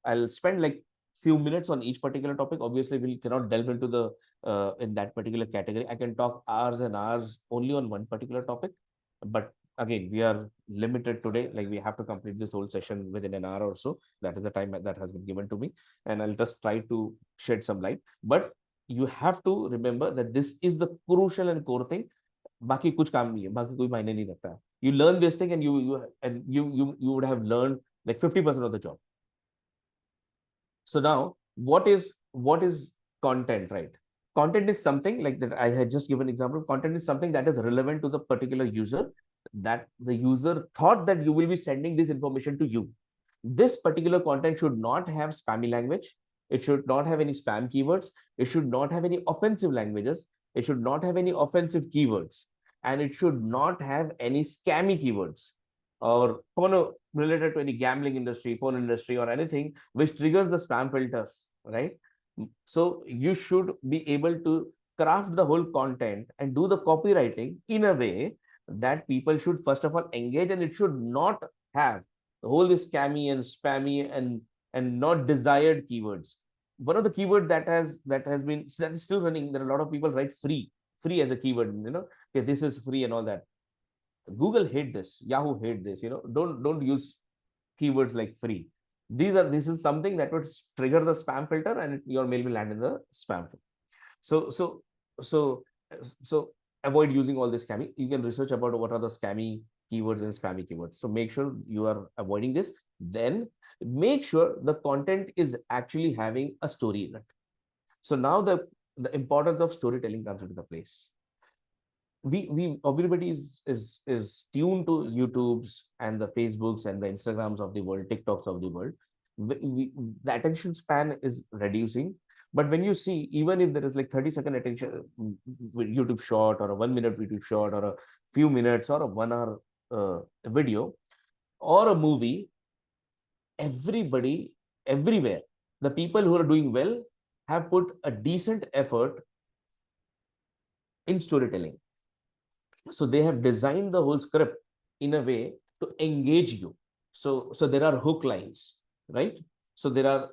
I'll spend like few minutes on each particular topic. Obviously, we cannot delve into the in that particular category. I can talk hours and hours only on one particular topic, but again, we are limited today. Like we have to complete this whole session within an hour or so. That is the time that has been given to me, and I'll just try to shed some light. But you have to remember that this is the crucial and core thing. बाकी कुछ काम नहीं है, बाकी कोई मायने नहीं रखता है. You learn this thing and you would have learned like 50% of the job. So now what is content, right? Content is something like that. I had just given an example. Content is something that is relevant to the particular user, that the user thought that you will be sending this information to you. This particular content should not have spammy language. It should not have any spam keywords. It should not have any offensive languages. It should not have any offensive keywords. And it should not have any scammy keywords or porno related to any gambling industry, porn industry, or anything which triggers the spam filters, right? So you should be able to craft the whole content and do the copywriting in a way that people should first of all engage, and it should not have the whole this scammy and spammy and not desired keywords. One of the keyword that is still running, there are a lot of people write free as a keyword, okay, this is free and all that. Google hate this, Yahoo hate this, don't use keywords like free. This is something that would trigger the spam filter and your mail will land in the spam filter. So avoid using all this scammy. You can research about what are the scammy keywords and spammy keywords. So make sure you are avoiding this. Then make sure the content is actually having a story in it. So now the importance of storytelling comes into the place. Everybody is tuned to YouTubes and the Facebooks and the Instagrams of the world, TikToks of the world. The attention span is reducing. But when you see, even if there is like 30-second attention YouTube short or a 1 minute YouTube short or a few minutes or a 1 hour video, or a movie, everybody, everywhere, the people who are doing well have put a decent effort in storytelling. So they have designed the whole script in a way to engage you. So there are hook lines, right? So there are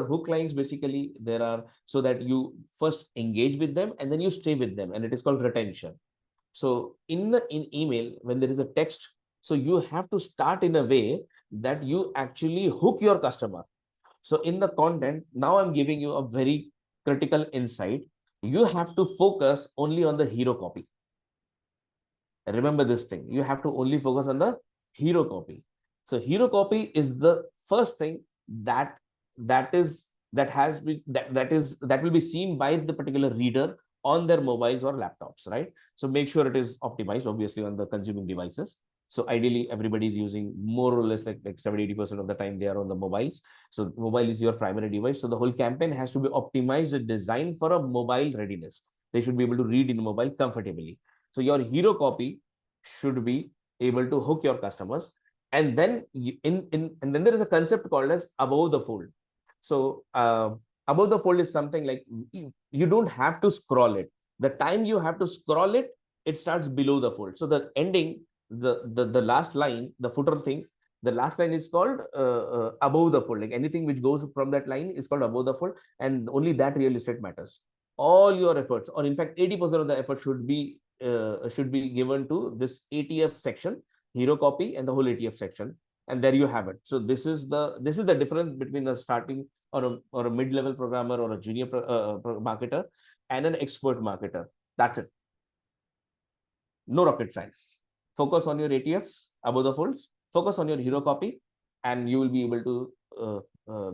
hook lines. Basically, there are, so that you first engage with them and then you stay with them, and it is called retention. So in email, when there is a text, so you have to start in a way that you actually hook your customer. So in the content, now I'm giving you a very critical insight. You have to focus only on the hero copy. Remember this thing. You have to only focus on the hero copy. So hero copy is the first thing that that will be seen by the particular reader on their mobiles or laptops, right? So make sure it is optimized, obviously, on the consuming devices. So ideally, everybody is using more or less like 70-80% of the time they are on the mobiles. So mobile is your primary device. So the whole campaign has to be optimized and designed for a mobile readiness. They should be able to read in mobile comfortably. So your hero copy should be able to hook your customers. And then and then there is a concept called as above the fold. So above the fold is something like you don't have to scroll it. The time you have to scroll it, it starts below the fold. So the ending, the last line, the footer thing, the last line is called above the fold. Like anything which goes from that line is called above the fold, and only that real estate matters. All your efforts, or in fact 80% of the effort should be given to this ATF section, hero copy, and the whole ATF section. And there you have it. So this is the difference between a starting or a mid-level programmer or a junior marketer and an expert marketer. That's it. No rocket science. Focus on your ATFs above the folds, focus on your hero copy, and you will be able to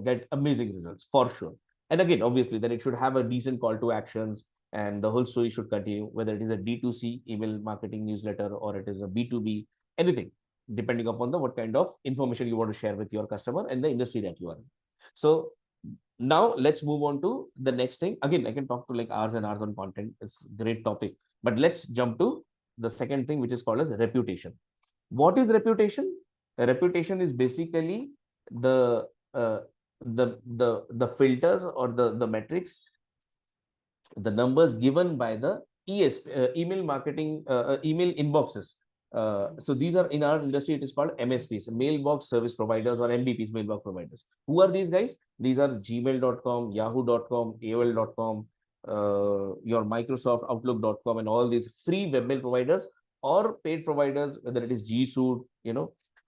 get amazing results for sure. And again, obviously, then it should have a decent call to actions, and the whole story should continue, whether it is a D2C email marketing newsletter or it is a B2B, anything, depending upon the what kind of information you want to share with your customer and the industry that you are in. So now let's move on to the next thing. Again, I can talk to like hours and hours on content. It's a great topic, but let's jump to the second thing, which is called as reputation. What is reputation? Reputation is basically the the filters or the metrics, the numbers given by the email marketing, email inboxes. So these are, in our industry, it is called MSPs, mailbox service providers, or MBPs, mailbox providers. Who are these guys? These are gmail.com, yahoo.com, aol.com, your Microsoft Outlook.com, and all these free webmail providers or paid providers, whether it is G Suite,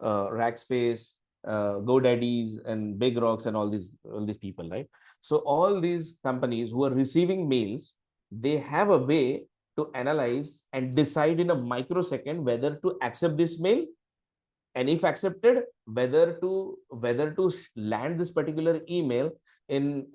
Rackspace, GoDaddies, and Big Rocks, and all these people, right? So all these companies who are receiving mails, they have a way to analyze and decide in a microsecond whether to accept this mail, and if accepted, whether to land this particular email in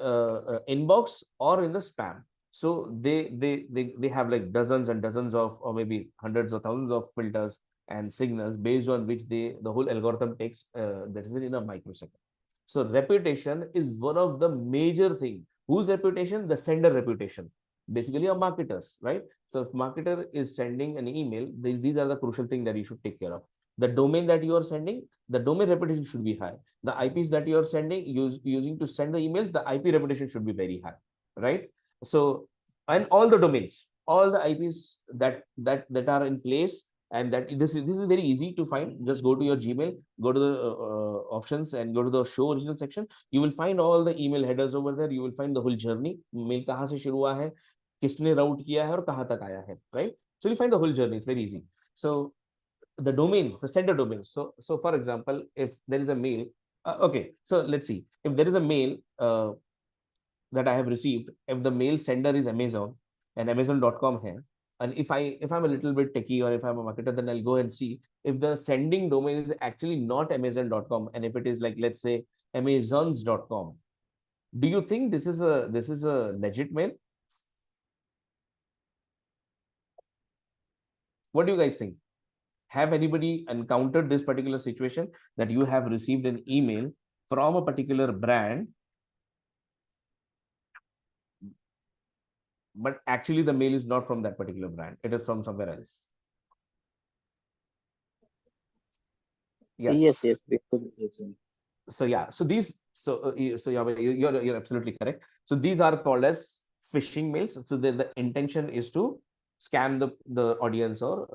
inbox or in the spam. So they have like dozens and dozens of, or maybe hundreds or thousands of filters and signals based on which the whole algorithm takes that is in a microsecond. So reputation is one of the major thing. Whose reputation? The sender reputation. Basically, a marketers, right? So if marketer is sending an email, these are the crucial thing that you should take care of. The domain that you are sending, the domain reputation should be high. The IPs that you are sending, using to send the emails, the IP reputation should be very high, right? So, and all the domains, all the IPs that are in place, and that this is very easy to find. Just go to your Gmail, go to the options, and go to the show original section. You will find all the email headers over there. You will find the whole journey. Mail कहाँ से शुरू हुआ है, किसने route किया है, और कहाँ तक आया है, right? So you find the whole journey. It's very easy. So the domains, the sender domains. So for example, if there is a mail, okay, so let's see. If there is a mail that I have received, if the mail sender is Amazon and Amazon.com here, and if I'm a little bit techie, or if I'm a marketer, then I'll go and see if the sending domain is actually not Amazon.com, and if it is like, let's say, Amazons.com. Do you think this is a legit mail? What do you guys think? Have anybody encountered this particular situation, that you have received an email from a particular brand, but actually the mail is not from that particular brand, it is from somewhere else? Yeah. Yes, yes, बिल्कुल बिल्कुल। So yeah, so these, so yeah, you're absolutely correct. So these are called as phishing mails. So the intention is to scam the audience, or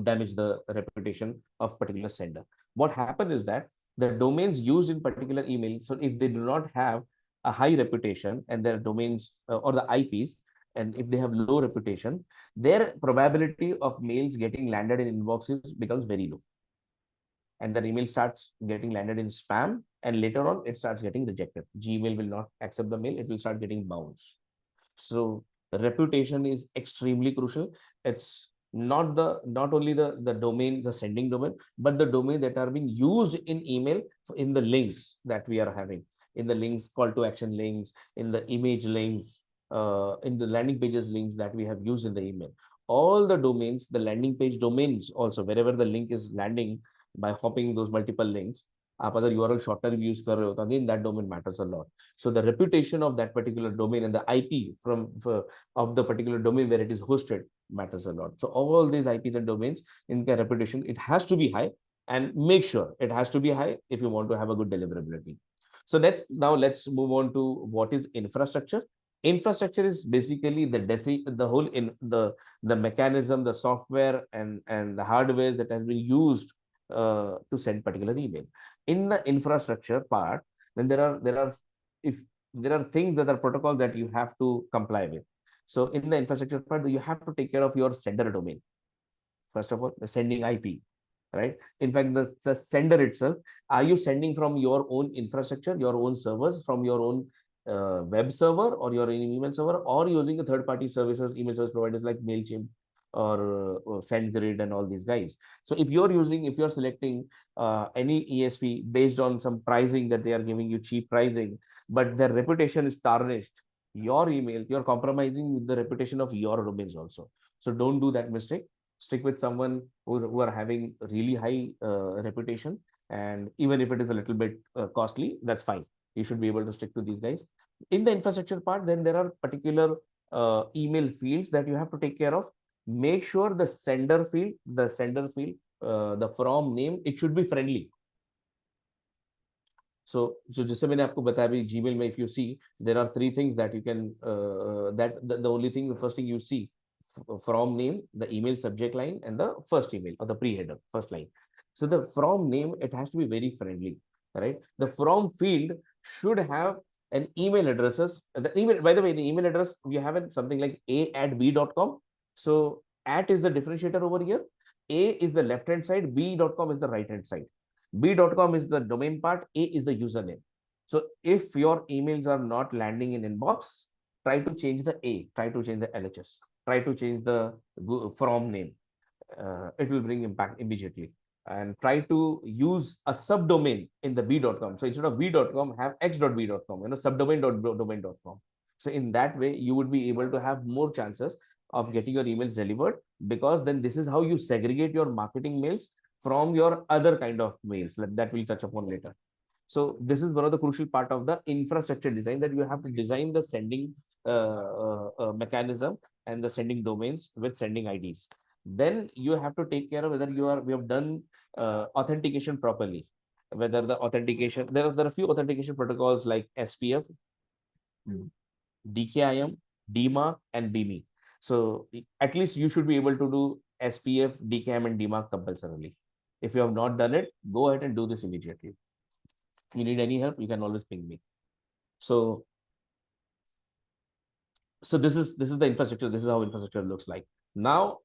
damage the reputation of particular sender. What happened is that the domains used in particular email, so if they do not have a high reputation, and their domains or the IPs, and if they have low reputation, their probability of mails getting landed in inboxes becomes very low, and the email starts getting landed in spam, and later on it starts getting rejected. Gmail will not accept the mail, it will start getting bounced. So reputation is extremely crucial. It's not only the domain, the sending domain, but the domain that are being used in email, in the links that we are having, in the links, call to action links, in the image links, in the landing pages links that we have used in the email. All the domains, the landing page domains also, wherever the link is landing by hopping those multiple links, आप अगर URL shortener use कर रहे हो, तो again that domain matters a lot. So the reputation of that particular domain and the IP of the particular domain where it is hosted matters a lot. So all these IPs and domains, in their reputation, it has to be high, and make sure it has to be high if you want to have a good deliverability. So let's move on to what is infrastructure. Infrastructure is basically the whole in the mechanism, the software, and the hardware that has been used to send particular email. In the infrastructure part, then if there are things that are protocols that you have to comply with. So in the infrastructure part, you have to take care of your sender domain. First of all, the sending IP, right? In fact, the sender itself, are you sending from your own infrastructure, your own servers, from your own web server, or your email server, or using the third-party services, email service providers like MailChimp or SendGrid and all these guys. So if you're selecting any ESP based on some pricing that they are giving you, cheap pricing, but their reputation is tarnished, your email, you're compromising with the reputation of your domains also. So don't do that mistake. Stick with someone who are having really high reputation, and even if it is a little bit costly, that's fine. You should be able to stick to these guys. In the infrastructure part, then there are particular email fields that you have to take care of. Make sure the sender field, the from name, it should be friendly. So जैसे मैंने आपको बताया भी, Gmail में if you see, there are three things that you can that the only thing, the first thing you see, from name, the email subject line, and the first email or the pre-header, first line. So the from name, it has to be very friendly, right? The from field should have an email addresses. The email, by the way, the email address, we have something like a@b.com. So at is the differentiator over here. A is the left hand side, b.com is the right hand side. B.com is the domain part, A is the username. So if your emails are not landing in inbox, try to change the A, try to change the LHS, try to change the from name. It will bring impact immediately. And try to use a subdomain in the b.com. So instead of b.com, have x.b.com, subdomain.domain.com. So in that way, you would be able to have more chances of getting your emails delivered, because then this is how you segregate your marketing mails from your other kind of mails that we'll touch upon later. So this is one of the crucial part of the infrastructure design, that you have to design the sending mechanism and the sending domains with sending IDs. Then you have to take care of whether we have done authentication properly. Whether the authentication, there are a few authentication protocols like SPF, DKIM, DMARC, and BME. So at least you should be able to do SPF, DKIM, and DMARC compulsorily. If you have not done it, go ahead and do this immediately. You need any help, you can always ping me. So this is the infrastructure. This is how infrastructure looks like. Now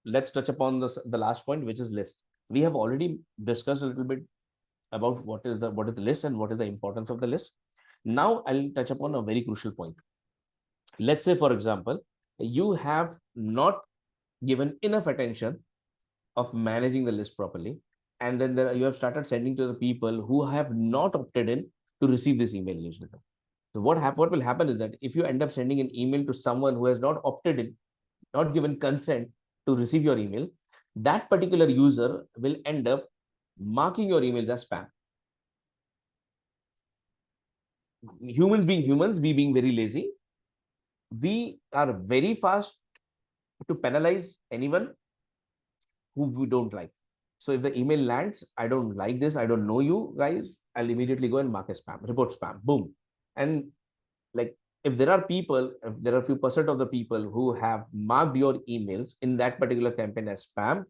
let's touch upon the last point, which is list. We have already discussed a little bit about what is the list and what is the importance of the list. Now I'll touch upon a very crucial point. Let's say, for example, you have not given enough attention of managing the list properly, and then you have started sending to the people who have not opted in to receive this email newsletter. So what will happen is that if you end up sending an email to someone who has not opted in, not given consent to receive your email, that particular user will end up marking your emails as spam. Humans being humans, we being very lazy, we are very fast to penalize anyone who we don't like. So if the email lands, I don't like this, I don't know you guys, I'll immediately go and mark as spam, report spam, boom. And like, if there are people, if there are a few percent of the people who have marked your emails in that particular campaign as spam,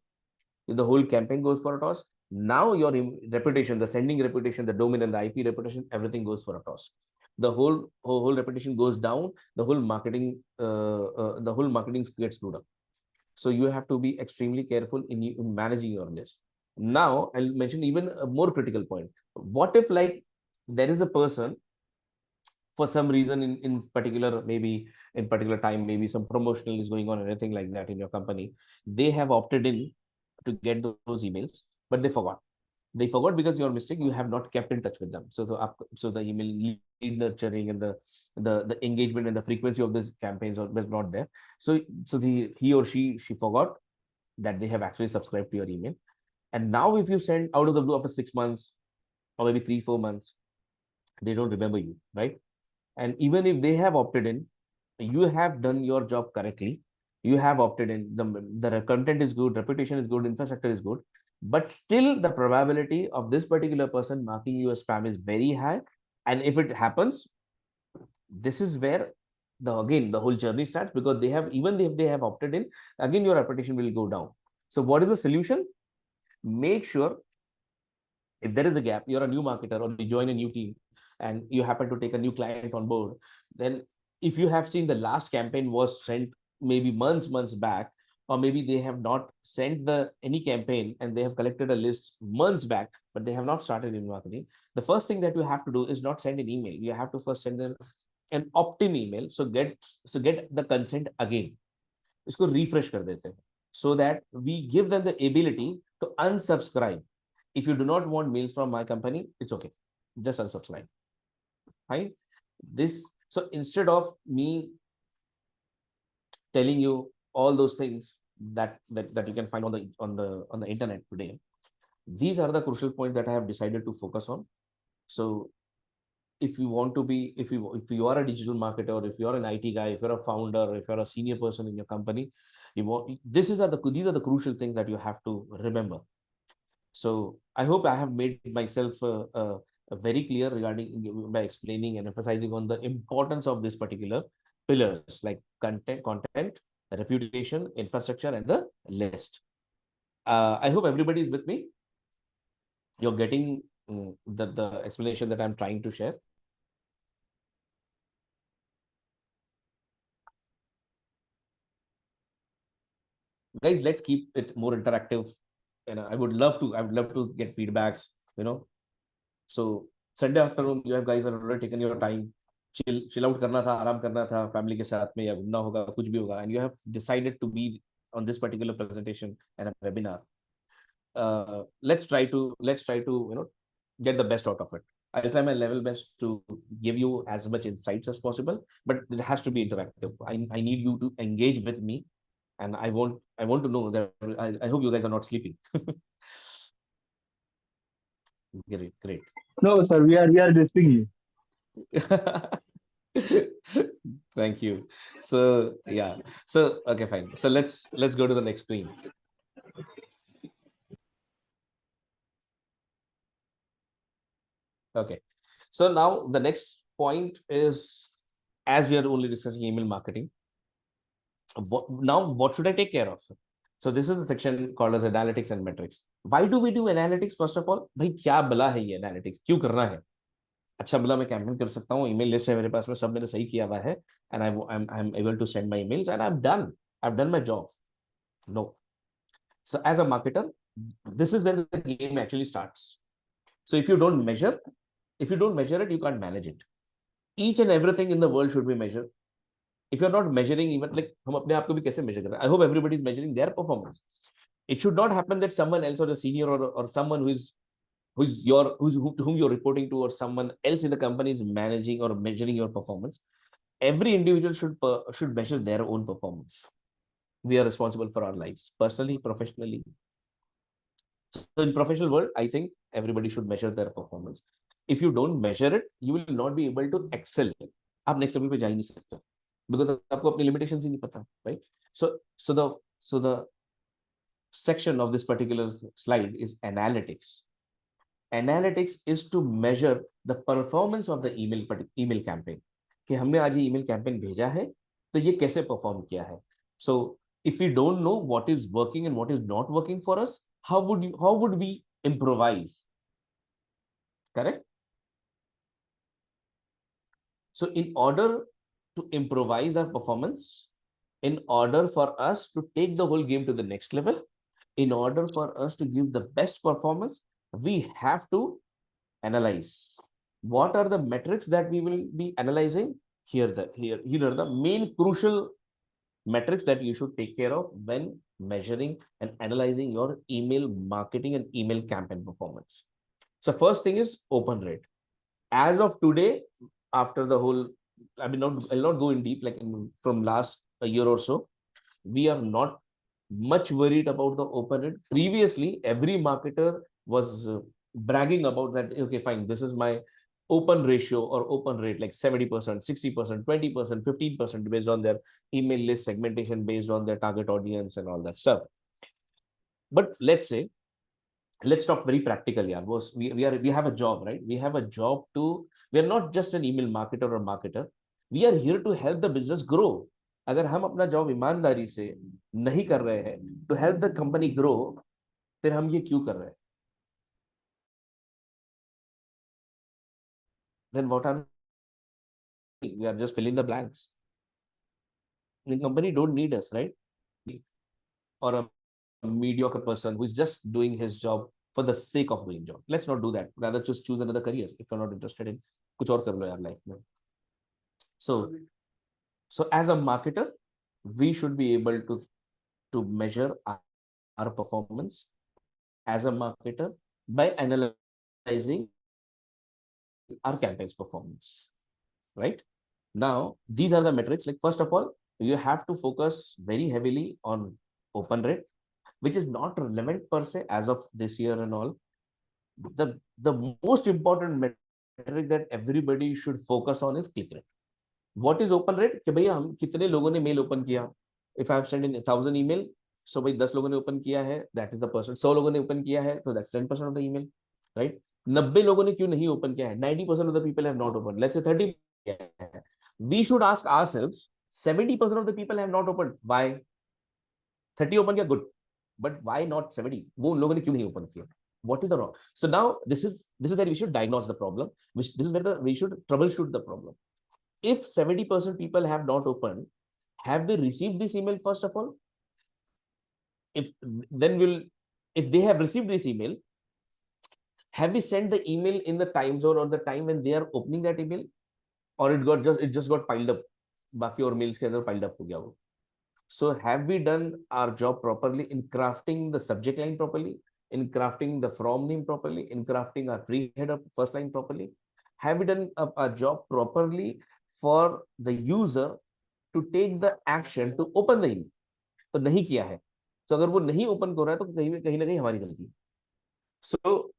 the whole campaign goes for a toss. Now your reputation, the sending reputation, the domain and the IP reputation, everything goes for a toss. The whole reputation goes down. The whole marketing gets screwed up. So you have to be extremely careful in managing your list. Now I'll mention even a more critical point. What if like there is a person, for some reason in particular, maybe in particular time, maybe some promotional is going on, anything like that in your company, they have opted in to get those emails, but they forgot because your mistake, you have not kept in touch with them. So the email lead nurturing and the engagement and the frequency of these campaigns was not there. So he or she forgot that they have actually subscribed to your email. And now if you send out of the blue after 6 months or maybe 3-4 months, they don't remember you, right? And even if they have opted in, you have done your job correctly. You have opted in. The content is good, reputation is good, infrastructure is good, but still the probability of this particular person marking you as spam is very high. And if it happens, this is where the whole journey starts, because they have, even if they have opted in, again your reputation will go down. So what is the solution? Make sure, if there is a gap, you're a new marketer or you join a new team and you happen to take a new client on board, then if you have seen the last campaign was sent maybe months back, or maybe they have not sent any campaign and they have collected a list months back, but they have not started in marketing, the first thing that you have to do is not send an email. You have to first send them an opt-in email. So get the consent again. इसको refresh कर देते हैं, so that we give them the ability to unsubscribe. If you do not want mails from my company, it's okay, just unsubscribe. Right? So instead of me telling you all those things that you can find on the internet today, these are the crucial points that I have decided to focus on. So if you want to be, if you are a digital marketer, if you are an IT guy, if you're a founder, if you're a senior person in your company, these are the crucial things that you have to remember. So I hope I have made myself very clear regarding, by explaining and emphasizing on the importance of this particular pillars, like content, reputation, infrastructure, and the list. I hope everybody is with me. You're getting the explanation that I'm trying to share. Guys, let's keep it more interactive. And I would love to get feedbacks, So Sunday afternoon, you guys have already taken your time, chill out करना था, आराम करना था, family के साथ में, या घूमना होगा, कुछ भी होगा, and you have decided to be on this particular presentation and a webinar. Let's try to get the best out of it. I'll try my level best to give you as much insights as possible, but it has to be interactive. I need you to engage with me, and I want to know that. I hope you guys are not sleeping. Great. No, sir, we are listening you. Thank you. So yeah. So okay, fine. So let's go to the next screen. Okay. So now the next point is, as we are only discussing email marketing, what should I take care of? So this is the section called as analytics and metrics. Why do we do analytics? First of all, भाई क्या बला है ये analytics? क्यों करना है? अच्छा भला मैं कैंपेन कर सकता हूँ, ईमेल लिस्ट है मेरे पास में, सब मैंने सही किया हुआ है, and I'm able to send my emails and I've done my job. No. So as a marketer, this is where the game actually starts. So if you don't measure it, you can't manage it. Each and everything in the world should be measured. If you're not measuring, even like हम अपने आप को भी कैसे measure कर रहे हैं? I hope everybody is measuring their performance. It should not happen that someone else, or a senior, or someone whom you're reporting to, or someone else in the company is managing or measuring your performance. Every individual should measure their own performance. We are responsible for our lives, personally, professionally. So in professional world, I think everybody should measure their performance. If you don't measure it, you will not be able to excel. आप next level पे जा ही नहीं सकते, because आपको अपनी limitations ही नहीं पता, right? So section of this particular slide is analytics. Analytics is to measure the performance of the email campaign. कि हमने आज ये email campaign भेजा है तो ये कैसे perform किया है. So if we don't know what is working and what is not working for us, how would we improvise? Correct? So in order to improvise our performance, in order for us to take the whole game to the next level, in order for us to give the best performance, we have to analyze. What are the metrics that we will be analyzing? Here are the main crucial metrics that you should take care of when measuring and analyzing your email marketing and email campaign performance. So first thing is open rate. As of today, after the whole, I'll not go in deep, like from last a year or so, we are not much worried about the open rate. Previously, every marketer was bragging about that. Okay, fine, this is my open ratio or open rate, like 70%, 60%, 20%, 15% based on their email list segmentation, based on their target audience and all that stuff. But let's talk very practical. Yeah, we have a job, right? We have a job to, we are not just an email marketer or marketer. We are here to help the business grow. अगर हम अपना job ईमानदारी से नहीं कर रहे हैं to help the company grow, फिर हम ये क्यों कर रहे हैं? Then what are we are just filling the blanks. The company don't need us, right? Or a mediocre person who is just doing his job for the sake of doing job. Let's not do that. Rather just choose another career if you're not interested in कुछ और कर लो यार life में. So as a marketer, we should be able to measure our performance as a marketer by analyzing our campaign's performance, right? Now, these are the metrics. Like, first of all, you have to focus very heavily on open rate, which is not relevant per se as of this year and all. The most important metric that everybody should focus on is click rate. What is open rate? कि भैया हम कितने लोगों ने mail open किया. If I have sent in 1,000 email, so भाई 10 लोगों ने ओपन किया है, that is the percent. 100 लोगों ने ओपन किया है, so that's 10% of the email, right? 90 लोगों ने क्यों नहीं ओपन किया है? 90% of the people have not opened. Let's say 30. We should ask ourselves, 70% of the people have not opened. Why? 30 open किया, good, but why not 70? वो उन लोगों ने क्यों नहीं ओपन किया? What is the wrong? So now this is where we should diagnose the problem. This is where we should troubleshoot the problem. If 70% people have not opened, have they received this email first of all? If they have received this email, have we sent the email in the time zone or the time when they are opening that email, or it just got piled up? बाकी और mails के अंदर piled up हो गया वो. So have we done our job properly in crafting the subject line properly, in crafting the from name properly, in crafting our pre-header first line properly? Have we done our job properly for the user to take the action to open the email? तो नहीं किया है. So अगर वो नहीं open कर रहा है तो कहीं ना कहीं हमारी गलती है. So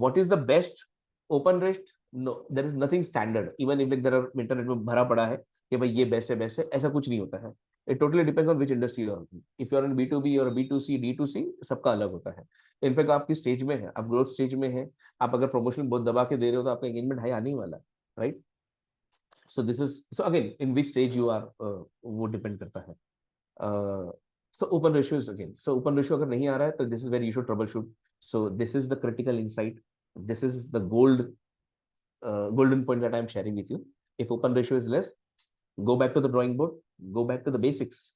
what is the best open rate? No, there is nothing standard. Even if like there are internet में भरा पड़ा है कि भाई ये best है, ऐसा कुछ नहीं होता है. It totally depends on which industry you are in. If you are in B2B or B2C, D2C, सबका अलग होता है. इनफैक्ट आप किस स्टेज में है, आप ग्रोथ स्टेज में है, आप अगर प्रमोशन बहुत दबा के दे रहे हो तो आपका एंगेजमेंट हाई आने ही वाला, right? So this is, so again, in which stage you are, वो depend करता है. So open ratio is again, so open ratio अगर नहीं आ रहा है तो this is where you should troubleshoot. So this is the critical insight. This is the golden point that I am sharing with you. If open ratio is less, go back to the drawing board, go back to the basics,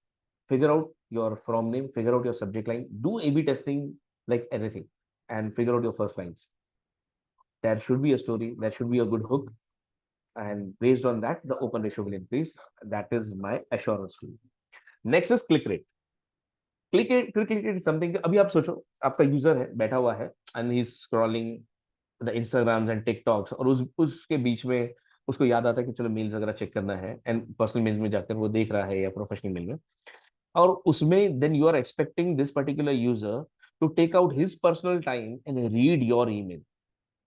figure out your from name, figure out your subject line, do A/B testing like anything, and figure out your first lines. There should be a story, there should be a good hook, and based on that, the open ratio will increase. That is my assurance to you. Next is click rate. Click rate is something. अभी आप सोचो, आपका user है, बैठा हुआ है, and he's scrolling the Instagrams and TikToks, और उसके बीच में उसको याद आता है कि चलो मेल्स वगैरह चेक करना है, एंड पर्सनल मेल्स में जाकर वो देख रहा है या प्रोफेशनल मेल में, और उसमें then you are expecting this particular user to take out his personal time and read your email.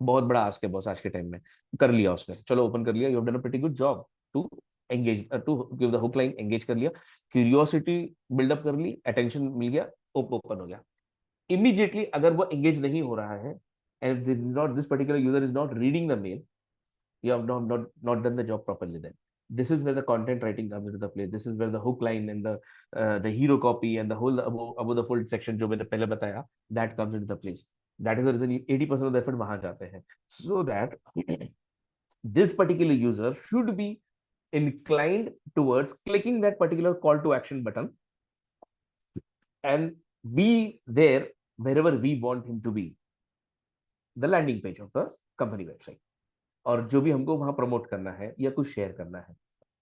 बहुत बड़ा आस्क है बॉस आज के टाइम में. कर लिया उसने, चलो ओपन कर लिया, you have done a pretty good job to engage, to give the hook line, engage कर लिया, क्यूरियोसिटी बिल्डअप कर ली, अटेंशन मिल गया, ओपन हो गया। इमीडिएटली अगर वो एंगेज नहीं हो रहा है and this particular user is not reading the mail, you have not done the job properly. Then this is where the content writing comes into the play. This is where the hook line and the hero copy and the whole above the fold section जो मैंने पहले बताया, that comes into the place. That is the reason 80% of the effort वहां जाते हैं, so that this particular user should be inclined towards clicking that particular call to action button and be there wherever we want him to be, the landing page of the company website, और जो भी हमको वहां promote करना है या कुछ share करना है,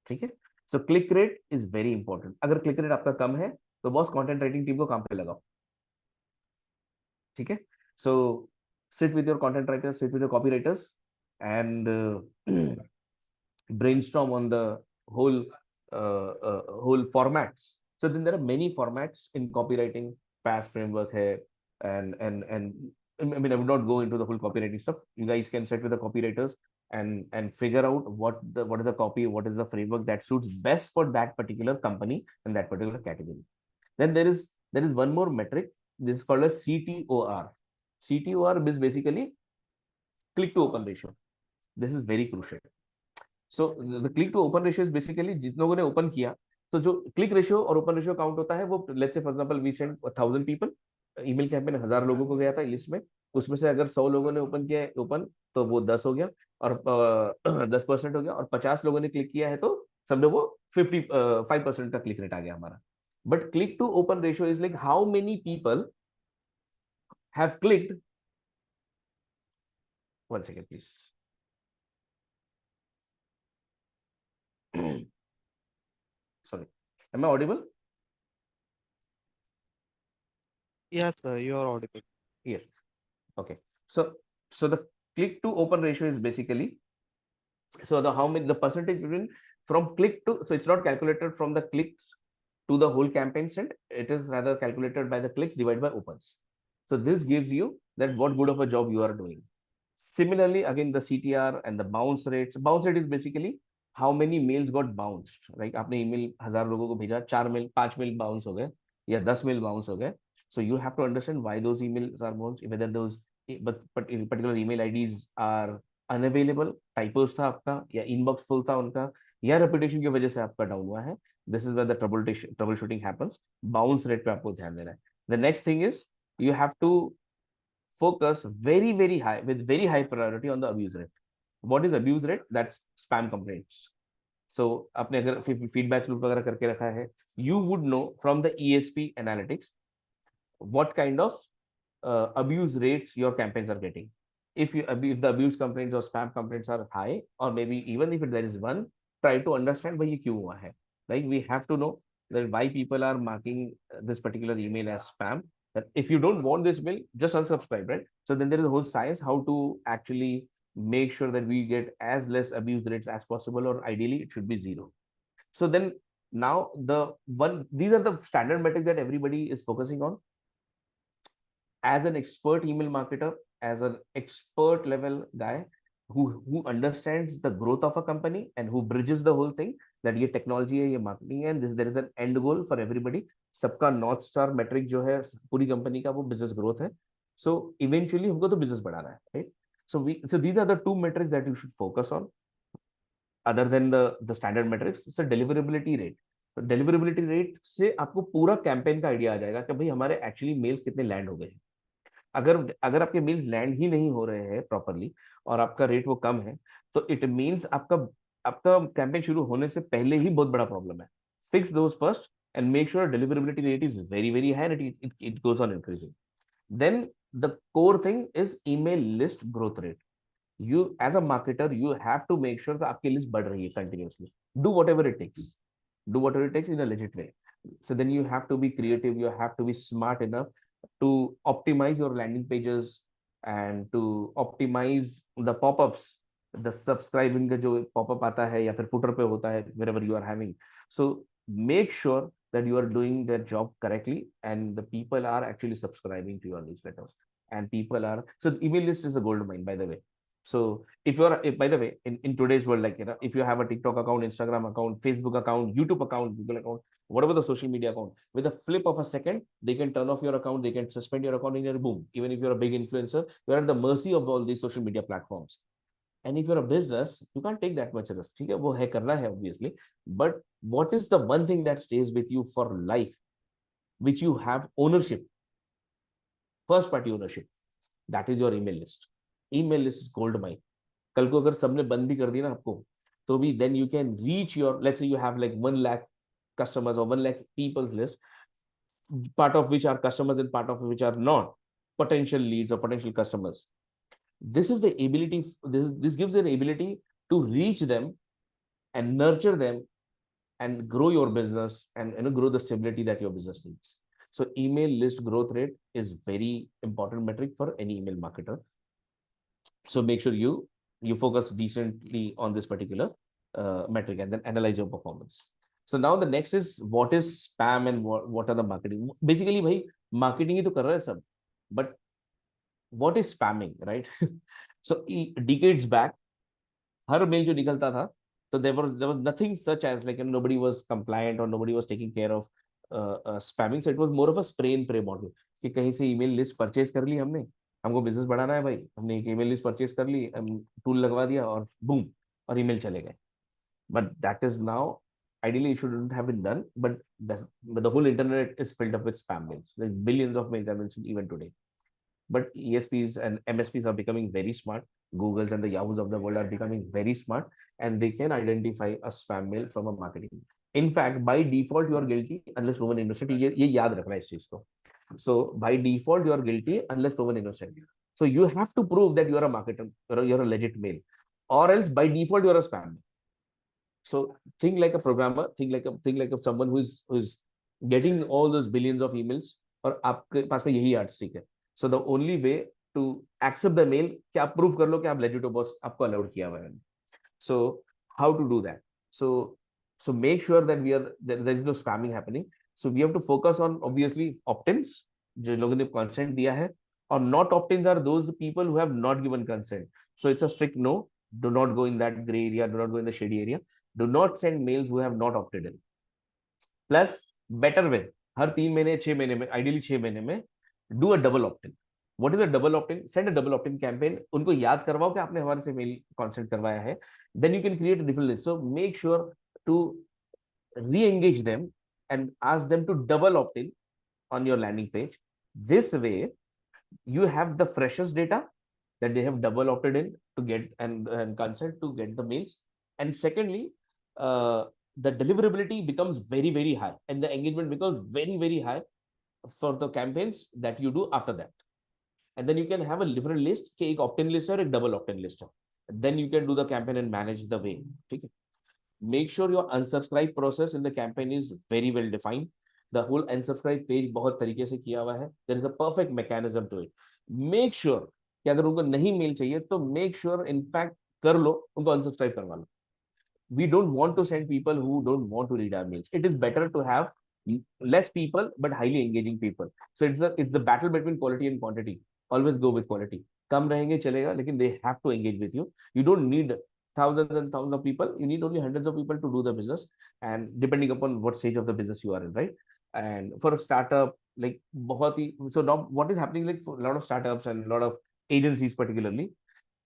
ठीक है। So click rate is very important. अगर क्लिक रेट आपका कम है तो बॉस कंटेंट राइटिंग टीम को काम पे लगाओ, ठीक है। So sit with your content writers, sit with your copy writers and brainstorm on the whole formats. So then there are many formats in copywriting. PAS framework hai, and I mean I would not go into the whole copywriting stuff. You guys can sit with the copywriters and figure out what is the copy, what is the framework that suits best for that particular company and that particular category. Then there is one more metric. This is called a CTOR. CTOR is basically click to open ratio. This is very crucial. So the click to open ratio is basically जितने लोगों ने open किया, तो जो click ratio और open ratio count होता है वो, let's say for example we send 1000 people, email campaign 1000 लोगों को गया था लिस्ट में, उसमें से अगर 100 लोगों ने ओपन किया ओपन तो वो 10 हो गया और 10% हो गया, और 50 लोगों ने क्लिक किया है तो समझो वो 5% का क्लिक रेट आ गया हमारा। But click to open ratio is like how many people have clicked, one second please, sorry, am I audible? Yes, sir, you are audible. Yes. Okay. So the click to open ratio is basically, so the how many, the percentage between from click to, so it's not calculated from the clicks to the whole campaign sent, it is rather calculated by the clicks divided by opens. So this gives you that what good of a job you are doing. Similarly, again, the CTR and the bounce rates. Bounce rate is basically how many mails got bounced. Like आपने email 1000 लोगों को भेजा, 4 mail 5 mail bounce हो गए या 10 mail bounce हो गए. So you have to understand why those emails are bounced, whether those particular email IDs are unavailable, typos था आपका या inbox full था उनका या reputation की वजह से आपका डाउन हुआ है. This is where the troubleshooting happens. Bounce rate पे आपको ध्यान देना है. The next thing is you have to focus very high, with very high priority on the abuse rate. What is abuse rate? That's spam complaints. So आपने अगर feedback loop वगैरह करके रखा है, you would know from the ESP analytics what kind of abuse rates your campaigns are getting. If the abuse complaints or spam complaints are high, or maybe even if there is one, try to understand why ये क्यों हुआ है. Like we have to know that why people are marking this particular email as spam. That if you don't want this mail, just unsubscribe, right? So then there is a whole science how to actually make sure that we get as less abuse rates as possible, or ideally it should be 0. So then now these are the standard metrics that everybody is focusing on. As an expert email marketer, as an expert level guy who understands the growth of a company and who bridges the whole thing, that ये technology है, ये marketing है, and there is an end goal for everybody. सबका north star metric जो है पूरी company का वो business growth है. So eventually हमको तो business बढ़ाना है, right? So these are the two metrics that you should focus on, other than the standard metrics. So deliverability rate. तो deliverability rate से आपको पूरा campaign का idea आ जाएगा कि भाई हमारे actually mails कितने land हो गए हैं. अगर आपके मेल्स लैंड ही नहीं हो रहे हैं प्रॉपरली और आपका रेट वो कम है, तो इट मींस आपका कैंपेन शुरू होने से पहले ही बहुत बड़ा प्रॉब्लम है. Fix those first and make sure deliverability rate is very high and it goes on increasing. Then the core thing is email list growth rate. You as a marketer, you have to make sure that आपकी list बढ़ रही है continuously. Do whatever it takes in a legit way. So then you have to be creative, you have to be smart enough to optimize your landing pages and to optimize the pop-ups, the subscribing का जो pop-up आता है या फिर footer पे होता है, wherever you are having. So make sure that you are doing their job correctly and the people are actually subscribing to your newsletters. And people are, so email list is a gold mine, by the way. So if by the way, in today's world, like, if you have a TikTok account, Instagram account, Facebook account, YouTube account, Google account, whatever the social media account, with a flip of a second, they can turn off your account, they can suspend your account in your boom. Even if you're a big influencer, you're at the mercy of all these social media platforms. And if you're a business, you can't take that much risk. ठीक है, वो है करना है obviously. But what is the one thing that stays with you for life, which you have ownership, first party ownership? That is your email list. Email list is gold mine. कल को अगर सबने बंद भी कर दिया ना आपको, तो भी then you can reach your, let's say you have like 1 lakh customers or 1 lakh people's list, part of which are customers and part of which are not potential leads or potential customers. This is the ability, this gives an ability to reach them and nurture them and grow your business and grow the stability that your business needs. So email list growth rate is very important metric for any email marketer. So make sure you focus decently on this particular metric and then analyze your performance. So now the next is what is spam and what are the marketing. Basically, bhai, marketing ही तो कर रहा है सब, but what is spamming, right? So decades back, her mail जो निकलता था, so there was nothing such as like nobody was compliant or nobody was taking care of spamming. So it was more of a spray and pray model कि कहीं से email list purchase कर ली हमने, हमको business बढ़ाना है भाई, हमने एक ईमेल लिस्ट परचेज कर ली, टूल लगवा दिया और बूम, और ईमेल चले गए. But that is now ideally it shouldn't have been done, but the whole internet is filled up with spam mails. There's billions of mails even today. But ESPs and MSPs are becoming very smart. Googles and the Yahoos of the world are becoming very smart, and they can identify a spam mail from a marketing. In fact, by default you are guilty unless proven innocent. ये याद रखना इस चीज को. So by default you are guilty unless proven innocent. So you have to prove that you are a marketer, or you're a legit mail, or else by default you are a spam. So think like a programmer, think like someone who is getting all those billions of emails, और आपके पास में यही yardstick है. So the only way to accept the mail कि आप prove कर लो कि आप legit हो boss, आपको allowed किया हुआ है. So how to do that? So make sure that there is no spamming happening. So we have to focus on obviously opt-ins, जो लोगों ने consent दिया है, और not opt-ins are those people who have not given consent. So it's a strict no. Do not go in that gray area. Do not go in the shady area. Do not send mails who have not opted in. Plus, better way, हर 3 महीने 6 महीने में, ideally 6 महीने में, do a double opt-in. What is a double opt-in? Send a double opt-in campaign. उनको याद करवाओ कि आपने हमारे से मेल consent करवाया है. Then you can create a different list. So make sure to re-engage them and ask them to double opt-in on your landing page. This way, you have the freshest data that they have double opted in to get and consent to get the mails. And secondly, the deliverability becomes very, very high, and the engagement becomes very, very high for the campaigns that you do after that. And then you can have a different list, एक opt-in list or a double opt-in list. Then you can do the campaign and manage the way. Okay? Make sure your unsubscribe process in the campaign is very well defined. The whole unsubscribe page बहुत तरीके से किया हुआ है. There is a perfect mechanism to it. Make sure कि अगर उनको नहीं मेल चाहिए तो make sure in fact कर लो, उनको unsubscribe करवा लो. We don't want to send people who don't want to read our mails. It is better to have less people but highly engaging people. So it's the battle between quality and quantity. Always go with quality. कम रहेंगे चलेगा, लेकिन they have to engage with you. You don't need thousands and thousands of people. You need only hundreds of people to do the business, and depending upon what stage of the business you are in, right? And for a startup, like बहुत ही, so now what is happening, like for a lot of startups and a lot of agencies particularly,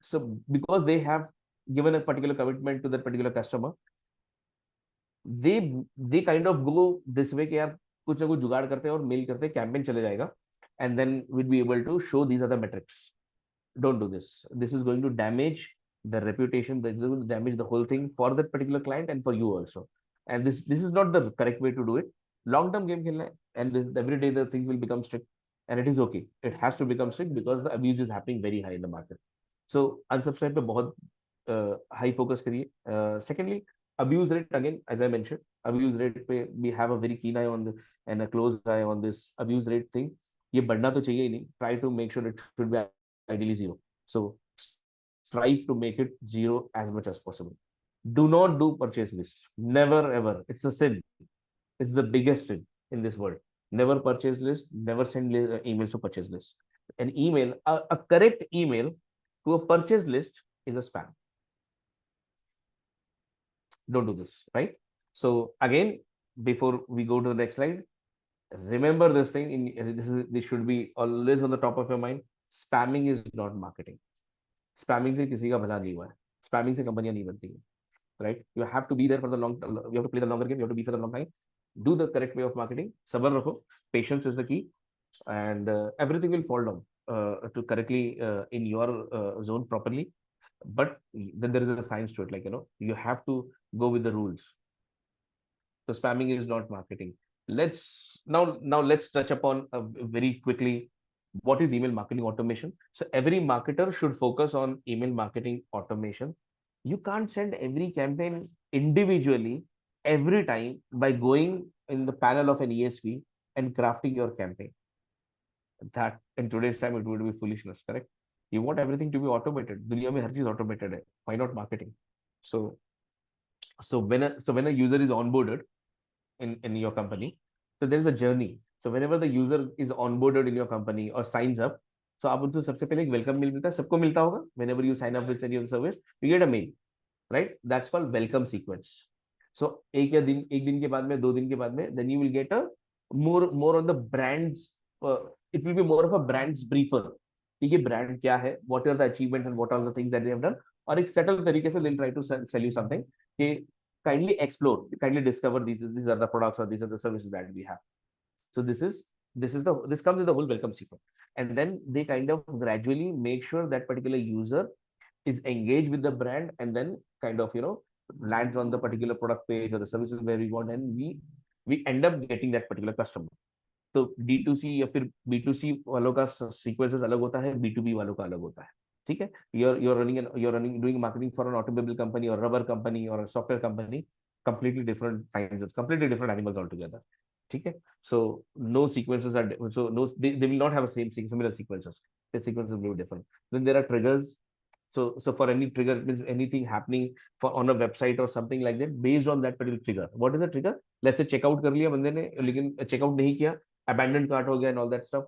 so because they have given a particular commitment to that particular customer, they kind of go this way कि यार कुछ ना कुछ जुगाड़ करते हैं और mail करते हैं, कैंपेन चले जाएगा, and then we'll be able to show these are the metrics. Don't do this. This is going to damage the reputation. This is going to damage the whole thing for that particular client and for you also. And this is not the correct way to do it. Long-term game खेलना है, and every day the things will become strict, and it is okay. It has to become strict because the abuse is happening very high in the market. So unsubscribe पे बहुत high focus करिए. Secondly, abuse rate, again, as I mentioned, abuse rate पे we have a very keen eye on and a close eye on this abuse rate thing. ये बढ़ना तो चाहिए ही नहीं. Try to make sure it should be ideally zero. So strive to make it zero as much as possible. Do not do purchase list. Never ever. It's a sin. It's the biggest sin in this world. Never purchase list. Never send emails to purchase list. An email, a correct email to a purchase list is a spam. Don't do this, right? So again, before we go to the next slide, remember this thing. This should be always on the top of your mind. Spamming is not marketing. Spamming से किसी का भला नहीं हुआ है. Spamming से कंपनियां नहीं बनती हैं. Right? You have to be there for the long. You have to play the longer game. You have to be for the long time. Do the correct way of marketing. सबर रखो. Patience is the key, and everything will fall down to correctly in your zone properly. But then there is a science to it. Like, you have to go with the rules. So spamming is not marketing. Let's touch upon very quickly what is email marketing automation. So every marketer should focus on email marketing automation. You can't send every campaign individually every time by going in the panel of an ESP and crafting your campaign. That in today's time it would be foolishness, correct? You want everything to be automated. दुनिया में हर चीज automated है. Why not marketing? So when a user is onboarded in your company, so there is a journey. So whenever the user is onboarded in your company or signs up, so आप उनको सबसे पहले एक welcome mail मिलता है. सबको मिलता होगा. Whenever you sign up with any of the service, you get a mail, right? That's called welcome sequence. So एक दिन के बाद में, 2 दिन के बाद में, then you will get a more on the brands. It will be more of a brands briefer. ये brand क्या है, what are the achievements and what are the things that they have done, और एक settled तरीके से they'll try to sell you something कि kindly explore, kindly discover these are the products or these are the services that we have. So this comes with the whole welcome sequence, and then they kind of gradually make sure that particular user is engaged with the brand, and then kind of lands on the particular product page or the services where we want, and we end up getting that particular customer. तो D2C या फिर B2C वालों का sequences अलग होता है, B2B वालों का अलग होता है. ठीक है, you're running doing marketing for an automobile company or rubber company or a software company, completely different times, completely different animals altogether. ठीक है, so no sequences are so no they will not have a similar sequences. The sequences will be different. Then there are triggers. So for any trigger, it means anything happening on a website or something like that, based on that particular trigger. What is the trigger? Let's say checkout कर लिया बंदे ने, लेकिन checkout नहीं किया, abandoned cart हो गया and all that stuff.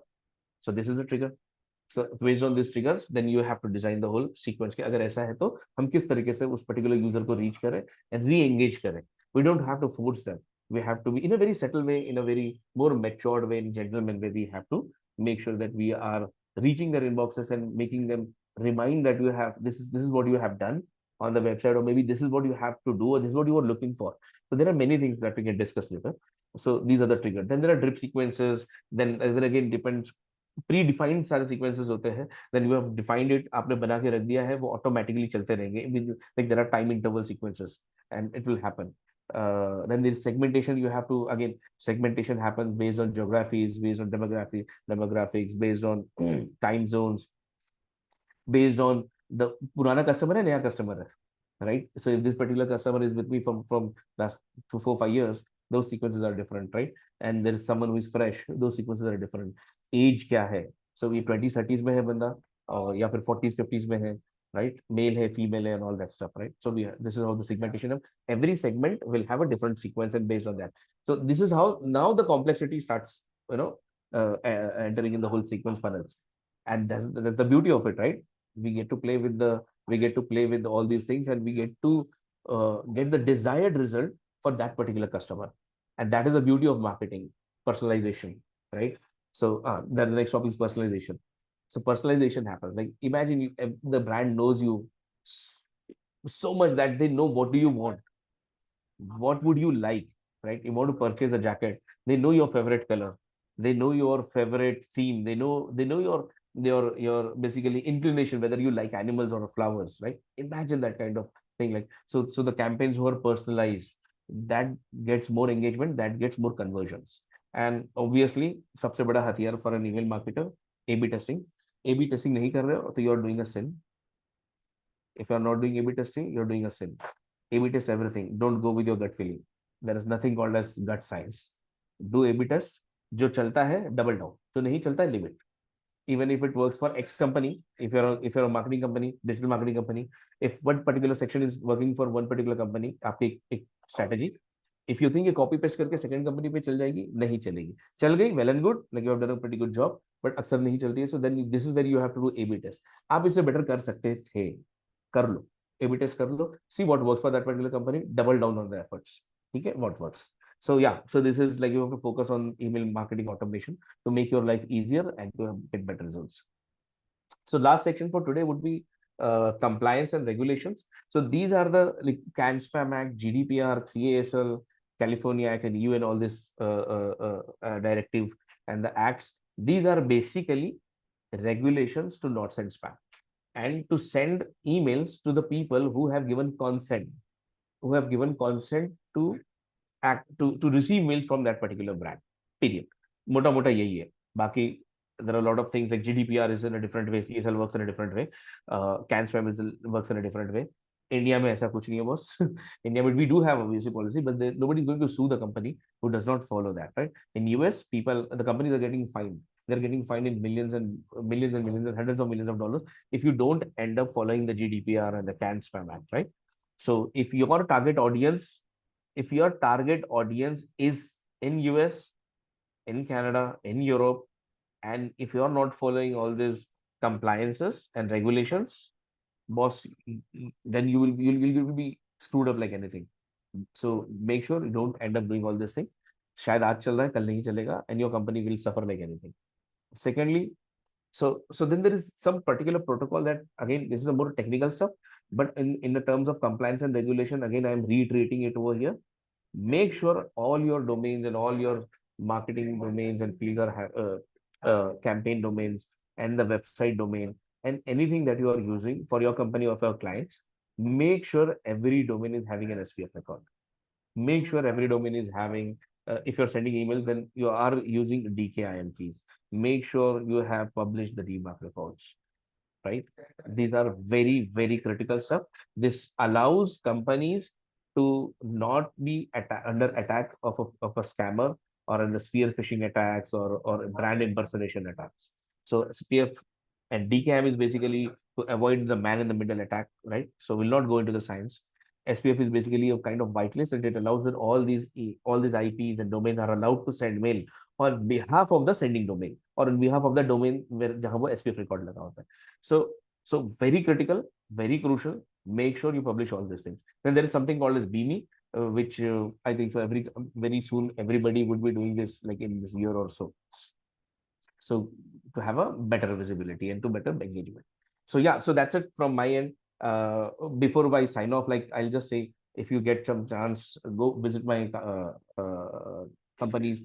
So this is the trigger. So based on these triggers, then you have to design the whole sequence के अगर ऐसा है तो हम किस तरीके से उस particular user को reach करें and re-engage करें. We don't have to force them. We have to be in a very subtle way, in a very more matured way, in gentleman way. We have to make sure that we are reaching their inboxes and making them remind that you have this is what you have done on the website, or maybe this is what you have to do, or this is what you are looking for. So there are many things that we can discuss later. So these are the triggers. Then there are drip sequences. Then again depends. Predefined सारे sequences होते हैं. Then you have defined it. आपने बना के रख दिया है, वो automatically चलते रहेंगे. Like there are time interval sequences, and it will happen. Then there's segmentation. You have to, again, segmentation happens based on geographies, based on demographics, based on time zones, based on the पुराना customer है, नया customer है, right? So if this particular customer is with me from last 4-5 years, those sequences are different, right? And there is someone who is fresh, those sequences are different. Age क्या है? So ये 20s 30s में है बंदा, और या फिर 40s 50s में है, right? Male है, female है, and all that stuff, right? So this is how the segmentation of every segment will have a different sequence, and based on that, so this is how now the complexity starts, entering in the whole sequence funnels, and that's the beauty of it, right? We get to play with all these things, and we get to get the desired result for that particular customer, and that is the beauty of marketing, personalization, right? So then the next topic is personalization. So personalization happens. Like imagine the brand knows you so much that they know what do you want, what would you like, right? You want to purchase a jacket, they know your favorite color, they know your favorite theme, they know your basically inclination, whether you like animals or flowers, right? Imagine that kind of thing. Like so the campaigns who are personalized, that gets more engagement, that gets more conversions. And obviously सबसे बड़ा हथियार for an email marketer, A/B testing. A/B testing नहीं कर रहे हो तो you are doing a sin. If you are not doing A/B testing, you are doing a sin. A/B test everything. Don't go with your gut feeling. There is nothing called as gut science. Do A/B test. जो चलता है double down. जो नहीं चलता है limit. Even if it works for X company, if you're a marketing company, digital marketing company, if one particular section is working for one particular company, आपकी एक strategy, if you think ये copy paste करके second company पे चल जाएगी, नहीं चलेगी. चल गई, well and good, like you have done a pretty good job, but अक्सर नहीं चलती है. So then this is where you have to do A/B test. आप इससे better कर सकते थे, कर लो, A/B test कर लो, see what works for that particular company, double down on the efforts. ठीक है, what works. So yeah, so this is like you have to focus on email marketing automation to make your life easier and to get better results. So last section for today would be compliance and regulations. So these are the like CAN Spam Act, GDPR, CASL, California Act, and EU, and all this directive and the acts. These are basically regulations to not send spam and to send emails to the people who have given consent, to act to receive mail from that particular brand. Period. Mota mota yahi hai. Baki there are a lot of things like GDPR is in a different way, CSL works in a different way, CAN spam works in a different way. India में ऐसा कुछ नहीं है boss. India में we do have a VC policy, but nobody is going to sue the company who does not follow that, right? In US, the companies are getting fined. They're getting fined in millions and millions and millions and hundreds of millions of dollars if you don't end up following the GDPR and the CAN spam act, right? So if your target audience is in US, in Canada, in Europe, and if you're not following all these compliances and regulations, boss, then you'll be screwed up like anything. So make sure you don't end up doing all these things. शायद आज चल रहा है कल नहीं चलेगा, and your company will suffer like anything. Secondly, so then there is some particular protocol that, again, this is a more technical stuff, but in the terms of compliance and regulation, again, I am reiterating it over here. Make sure all your domains and all your marketing domains and fields are campaign domains and the website domain and anything that you are using for your company or for your clients. Make sure every domain is having an SPF record. Make sure every domain is having, if you're sending emails, then you are using DKIMPs. Make sure you have published the DMARC records, right? These are very, very critical stuff. This allows companies to not be under attack of a scammer or under spear phishing attacks or brand impersonation attacks. So SPF and DKIM is basically to avoid the man in the middle attack, right? So we'll not go into the science. SPF is basically a kind of whitelist, and it allows that all these IPs and domains are allowed to send mail on behalf of the sending domain or on behalf of the domain where जहाँ वो SPF record लगा होता है. So very critical, very crucial. Make sure you publish all these things. Then there is something called as BME, which I think so very soon everybody would be doing this like in this year or so. So to have a better visibility and to better engagement. So yeah, so that's it from my end. Before I sign off, like I'll just say, if you get some chance, go visit my companies.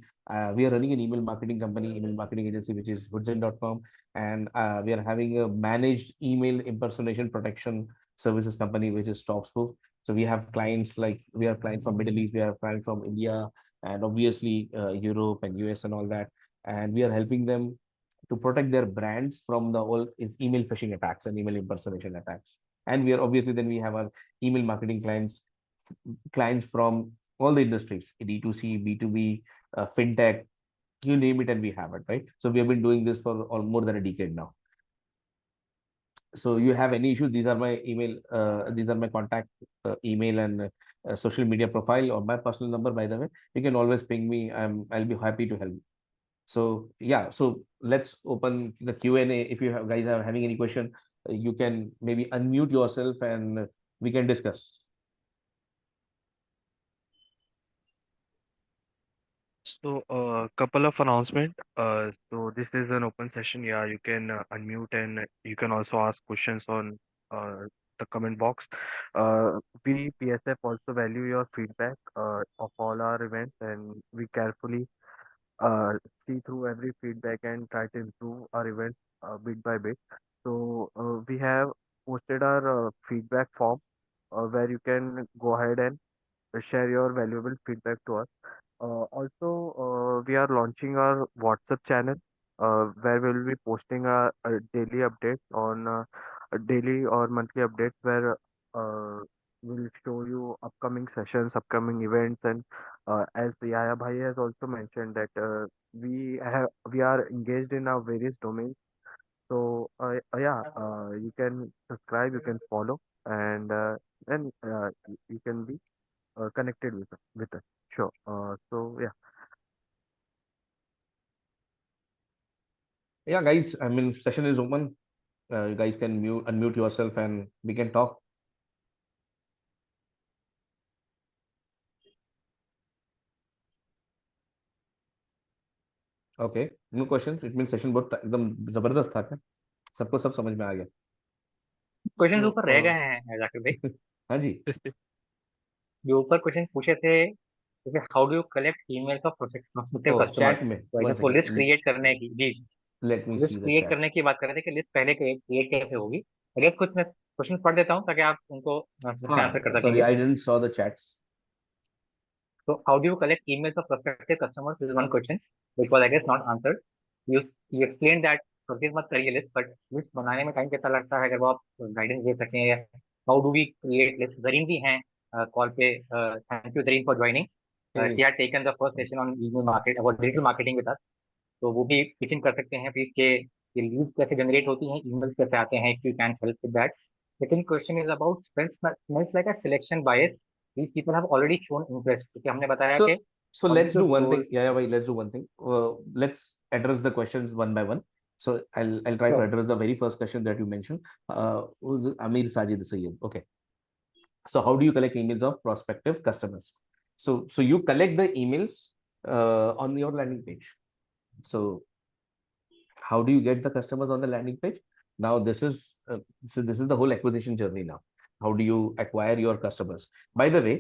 We are running an email marketing company, email marketing agency, which is hoodzen.com, and we are having a managed email impersonation protection services company, which is Stopspoof. So we have clients from Middle East, we have clients from India, and obviously Europe and US and all that, and we are helping them to protect their brands from the all is email phishing attacks and email impersonation attacks. And we are obviously then we have our email marketing clients from all the industries, D2C, B2B, fintech, you name it, and we have it, right? So we have been doing this for more than a decade now. So you have any issues, these are my email, these are my contact email and social media profile or my personal number, by the way. You can always ping me. I'll be happy to help. So yeah, so let's open the Q&A. If you guys are having any question, you can maybe unmute yourself and we can discuss. So a couple of announcement. So this is an open session. Yeah, you can unmute and you can also ask questions on the comment box. We PSF also value your feedback of all our events, and we carefully see through every feedback and try to improve our events bit by bit. So we have posted our feedback form where you can go ahead and share your valuable feedback to us. We are launching our WhatsApp channel where we will be posting a daily updates on a daily or monthly updates where we'll show you upcoming sessions, upcoming events, and as Yaya Bhai has also mentioned that we are engaged in our various domains. So you can subscribe, you can follow, and then you can be connected with us. Sure. So yeah. Yeah, guys, I mean, session is open. You guys can unmute yourself and we can talk. Okay, no questions. It means session बहुत एकदम जबरदस्त था क्या? सबको सब समझ में आ गया? क्वेश्चन तो ऊपर रह गए हैं जाकिर भाई। हाँ जी. जो ऊपर क्वेश्चन पूछे थे, जैसे how do you collect emails of prospective Oh, customers, chat में. तो आई One गेस वो लिस्ट second. क्रिएट करने की जी, Let me see list the create chat. करने की बात कर रहे थे कि लिस्ट पहले क्रिएट कैसे होगी। आई गेस कुछ मैं क्वेश्चन पढ़ देता हूँ ताकि आप उनको से आंसर कर Sorry, सकेंगे। I didn't saw the chats. So how do you collect emails of prospective customers is one question, which was I guess not answered. You explained that purchase मत करिए लिस्ट, बट लिस्ट बनाने में time कितना लगता है, अगर वो आप गाइडेंस दे सकें। या how do we create list. Zareen भी हैं कॉल पे, thank you Zareen for joining. She had taken the first session on digital market about digital marketing with us. तो वो भी पिचिंग कर सकते हैं प्लीज के ये लीड्स कैसे जनरेट होती हैं, ईमेल्स कैसे आते हैं, if you can help with that. Second question is about smells like a selection bias. These people have already shown interest, क्योंकि हमने बताया कि So let's do one thing. stores. Yeah, bhai, let's do one thing. Let's address the questions one by one. So I'll try to Sure. address the very first question that you mentioned. Who's Amir Sajid Sayyed? Okay. So how do you collect emails of prospective customers? So you collect the emails on your landing page. So how do you get the customers on the landing page? Now this is the whole acquisition journey now. How do you acquire your customers? By the way,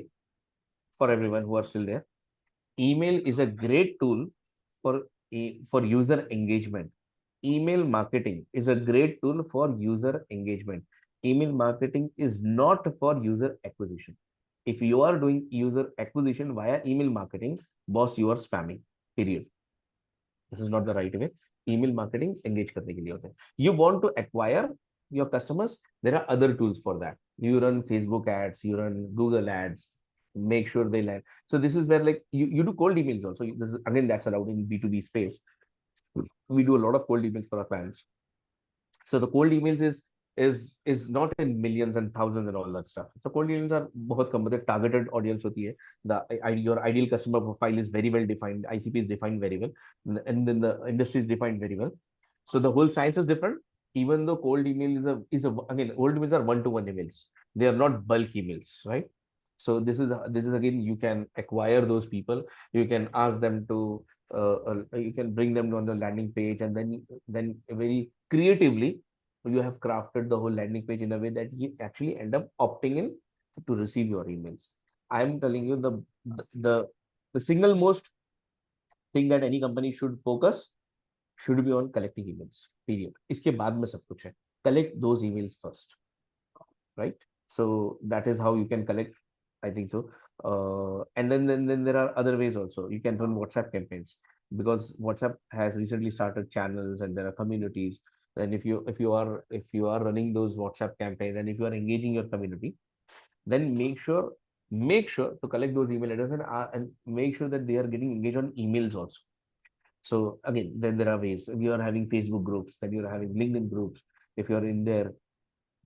for everyone who are still there, email is a great tool for for user engagement. Email marketing is a great tool for user engagement. Email marketing is not for user acquisition. If you are doing user acquisition via email marketing, boss, you are spamming. Period. This is not the right way. Email marketing engage करने के लिए होता है. You want to acquire your customers, there are other tools for that. You run Facebook ads, you run Google ads, make sure they land. So this is where like you do cold emails also. This is, again, that's allowed in B2B space. We do a lot of cold emails for our clients. So the cold emails is not in millions and thousands and all that stuff. So cold emails are बहुत कम, मतलब targeted audience होती है. Your ideal customer profile is very well defined. ICP is defined very well, and then the industry is defined very well. So the whole science is different. Even though cold email is a again, cold emails are one-to-one emails. They are not bulk emails, right? So this is again, you can acquire those people. You can ask them to you can bring them on the landing page, and then very creatively you have crafted the whole landing page in a way that you actually end up opting in to receive your emails. I am telling you the the single most thing that any company should focus should be on collecting emails. Period. इसके बाद में सब कुछ है. Collect those emails first, right? So that is how you can collect. I think so. And then there are other ways also. You can run WhatsApp campaigns, because WhatsApp has recently started channels and there are communities. And if you are running those WhatsApp campaigns, and if you are engaging your community, then make sure to collect those email addresses, and make sure that they are getting engaged on emails also. So again, then there are ways. If you are having Facebook groups, then you are having LinkedIn groups. If you are in there,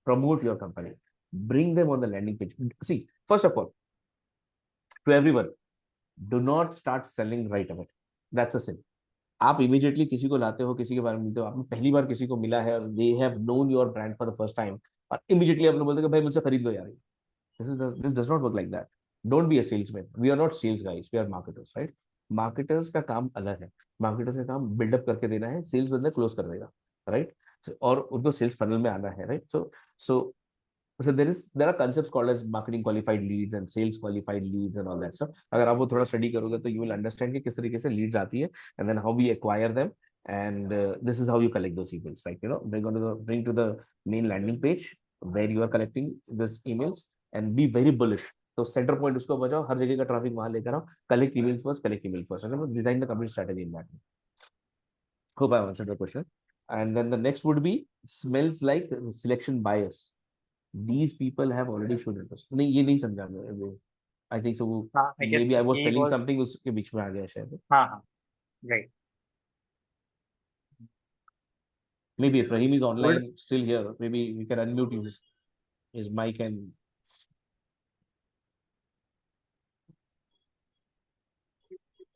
promote your company, bring them on the landing page. See, first of all, to everyone, do not start selling right away. That's a sin. आप immediately किसी को लाते हो, किसी के बारे में मिलते हो, आपने पहली बार किसी को मिला है और they have known your brand for the first time, और इमीडिएटली आपने बोलते हो कि भाई मुझसे खरीद लो यार. This does not work like that. Don't be a salesman. We are not sales guys. We are marketers, right? Marketers का काम अलग है. Marketers का काम बिल्डअप करके देना है. सेल्स बंदा क्लोज कर देगा, right? और उनको सेल्स फनल में आना है, right? So there are concepts called as marketing qualified leads and sales qualified leads and all that stuff. अगर आप वो थोड़ा स्टडी करोगे तो you will understand कि किस तरीके से leads आती है, and then how we acquire them, and this is how you collect those emails. Like, bring to the main landing page where you are collecting these emails, and be very bullish. तो centre point उसको बजाओ, हर जगह का traffic वहां लेकर आओ. Collect emails first, and design the complete strategy in that way. Hope I answered the question. And then the next would be smells like selection bias. These people have already shown interest. नहीं, ये नहीं समझा मैं. I think so. हाँ, I guess Maybe I was he telling was. something उसके बीच में आ गया शायद. हाँ हाँ, right. Maybe if Rahim is Old. online still here, maybe we can unmute his mic and.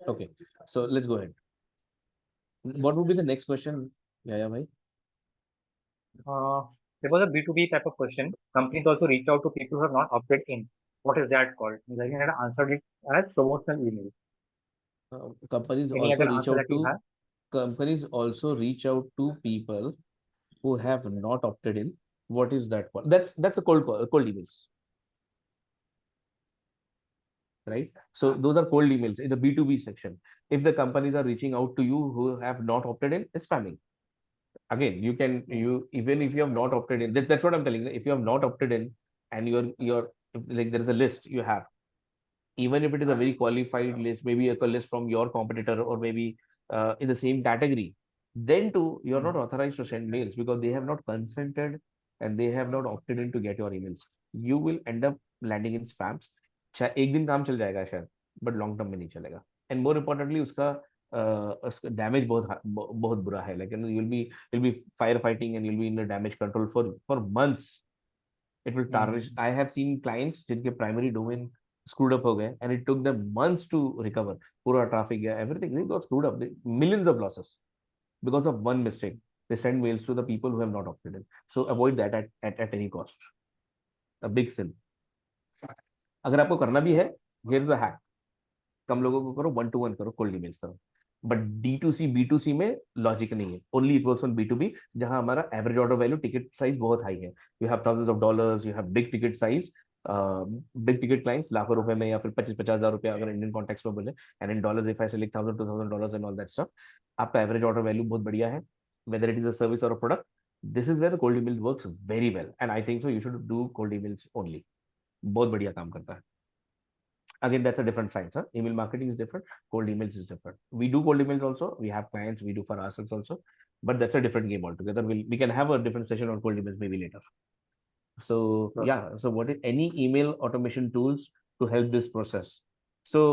Okay, so let's go ahead. What would be the next question? Yeah, bhai. There was a B2B type of question. Companies also reach out to people who have not opted in. What is that called? I had answered it as promotional email. Companies Any also other reach answer out that you to have? companies also reach out to people who have not opted in. What is that called? That's a cold emails, right? So those are cold emails in the B2B section. If the companies are reaching out to you who have not opted in, it's spamming. Again, you even if you have not opted in, that's what I'm telling you. If you have not opted in and you're like there is a list you have, even if it is a very qualified list, maybe a list from your competitor or maybe in the same category, then too you're not authorized to send mails because they have not consented and they have not opted in to get your emails. You will end up landing in spams. शायद एक दिन काम चल जाएगा शायद, but long term में नहीं चलेगा. एंड मोर इम्पोर्टेंटली उसका डैमेज बहुत बुरा है. Like you'll be fire fighting and you'll be in the damage control for months. It will tarnish. I have seen clients जिनके primary domain screwed up हो गए and it took them months to recover. पूरा traffic गया, everything they got screwed up. Millions of losses because of one mistake. They send mails to the people who have not opted in. So avoid that at any cost. A big sin. अगर आपको करना भी है, here's the hack. कम लोगों को करो, 1-to-1 करो, cold emails करो. बट D2C B2C में लॉजिक नहीं है. Only it works on B2B जहां हमारा average order value ticket size बहुत हाई है. You have thousands of dollars, you have big ticket size, big ticket clients लाखों रुपए में या फिर 25,000-50,000 रुपए अगर इंडियन कॉन्टेक्स्ट में बोले, and in dollars if I say like $1,000-$2,000 and all that stuff, आपका एवरेज ऑर्डर वैल्यू बहुत बढ़िया है, whether it is a service or a product. This is where the cold email works very well, and I think so you should do cold emails only. बहुत बढ़िया काम करता है. Again, that's a different science. Huh? Email marketing is different. Cold emails is different. We do cold emails also. We have clients. We do for ourselves also. But that's a different game altogether. We can have a different session on cold emails maybe later. So yeah. So what is any email automation tools to help this process? So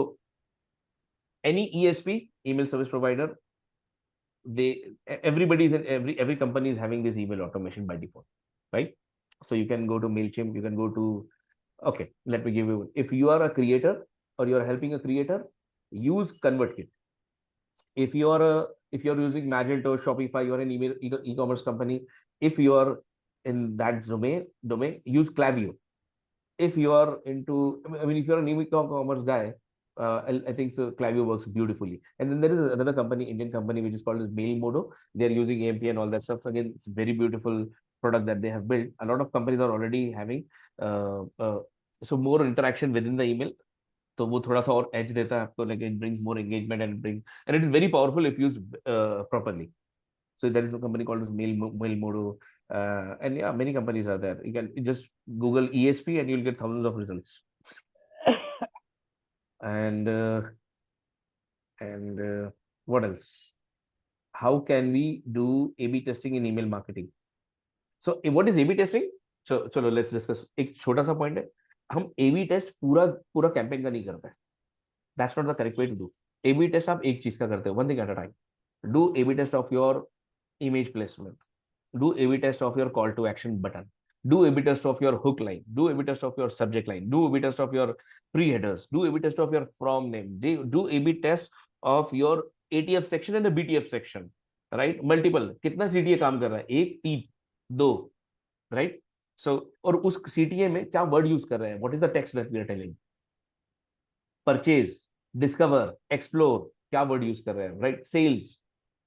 any ESP, email service provider, everybody is in every company is having this email automation by default, right? So you can go to MailChimp. You can go to okay, let me give you. If you are a creator or you are helping a creator, use ConvertKit. If you're using Magento, Shopify, you are an email e-commerce company. If you are in that domain, use Klaviyo. If you are into, I mean, if you're an e-commerce guy, I think so. Klaviyo works beautifully. And then there is another company, Indian company, which is called Mailmodo. They're using AMP and all that stuff. So again, it's a very beautiful product that they have built. A lot of companies are already having so more interaction within the email. तो वो थोड़ा सा और edge देता है आपको, like it brings more engagement and it is very powerful if used properly. So there is a company called Mailmodo, and yeah, many companies are there. You can just Google ESP and you'll get thousands of results. And what else? How can we do A/B testing in email marketing? So what is A/B testing? So चलो let's discuss. एक छोटा सा point है. हम A/B test पूरा campaign का नहीं करते हैं. That's not the correct way to do. A/B test आप एक चीज का करते हो, one thing at a time. Do A/B test of your image placement. Do A/B test of your call to action button. Do A/B test of your hook line. Do A/B test of your subject line. Do A/B test of your pre-headers. Do A/B test of your from name. Do A/B test of your ATF section and the BTF section. Right? Multiple. कितना CTA काम कर रहा है? 1, 3, 2. Right? So और उस CTA में क्या word use कर रहे हैं? What is the text that we are telling? Purchase, discover, explore. क्या word use कर रहे हैं? Right? Sales.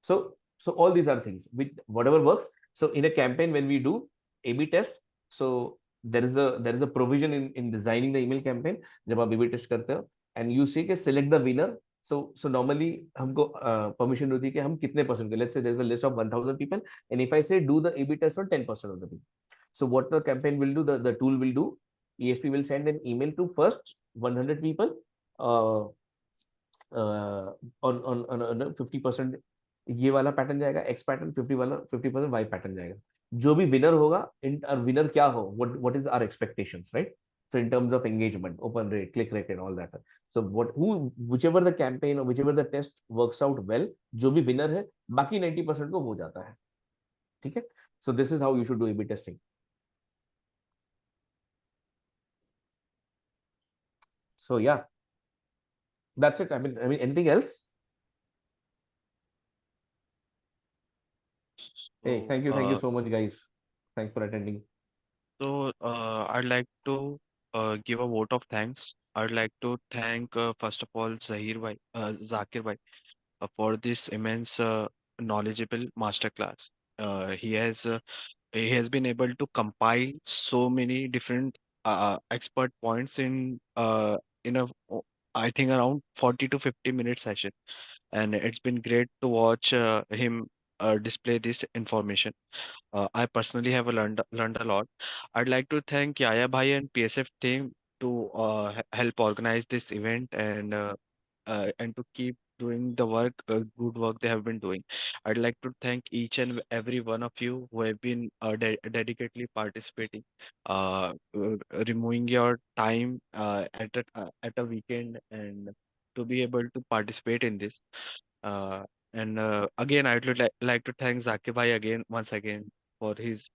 So all these are things with whatever works. So in a campaign, when we do A/B test, so there is a provision in designing the email campaign. जब आप A/B test करते हो, and you say कि select the winner. So normally हमको permission होती है कि हम कितने percent के. Let's say there is a list of 1,000 people, and if I say do the A/B test on 10% of the people. So what the campaign will do, the tool will do, ESP will send an email to first 100 people on 50%. ये वाला pattern जाएगा X pattern, 50% Y pattern जाएगा. जो भी winner होगा, winner क्या हो, what is our expectations, right? So in terms of engagement, open rate, click rate and all that. So whichever the campaign or whichever the test works out well, जो भी winner है, बाकी 90% को हो जाता है. ठीक है? So this is how you should do A/B testing. So yeah, that's it. I mean anything else? Hey, thank you so much, guys. Thanks for attending. So I'd like to give a vote of thanks. I'd like to thank first of all Zakir bhai, for this immense knowledgeable masterclass. He has been able to compile so many different expert points in a I think around 40 to 50-minute session, and it's been great to watch him display this information. I personally have learned a lot. I'd like to thank Yaya Bhai and PSF team to help organize this event and to keep doing the work, good work they have been doing. I'd like to thank each and every one of you who have been dedicatedly participating, removing your time at a weekend and to be able to participate in this. And again, I would like to thank Zakir Bhai again, once again, for his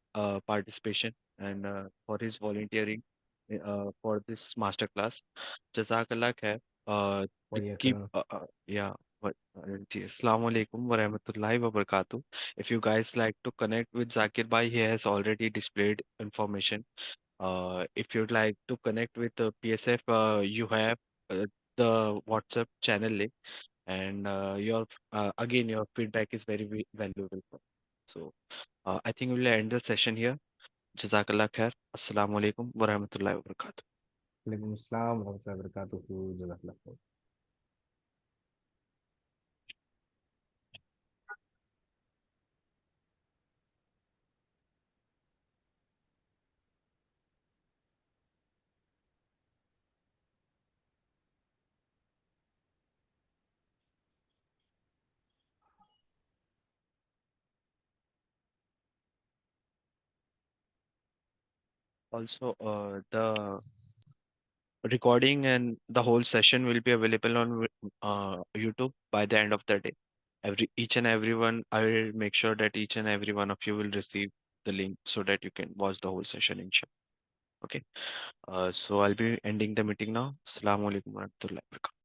participation and for his volunteering for this masterclass. Jazakallah khair. To keep, yeah. But, ji, Assalamu alaikum wa rahmatullahi wa barakatuh. If you guys like to connect with Zakir Bhai, he has already displayed information. If you'd like to connect with PSF, you have the WhatsApp channel link, and again your feedback is very valuable. So I think we'll end the session here. Jazakallah khair. Assalamu alaikum wa rahmatullahi wa barakatuh. Alaikum assalam wa rahmatullahi wa barakatuh. Jazakallah khair. Also, the recording and the whole session will be available on YouTube by the end of the day. Each and everyone, I will make sure that each and every one of you will receive the link so that you can watch the whole session, inshallah. Okay. So I'll be ending the meeting now. Assalamu alaikum wa rahmatullahi wa barakatuh.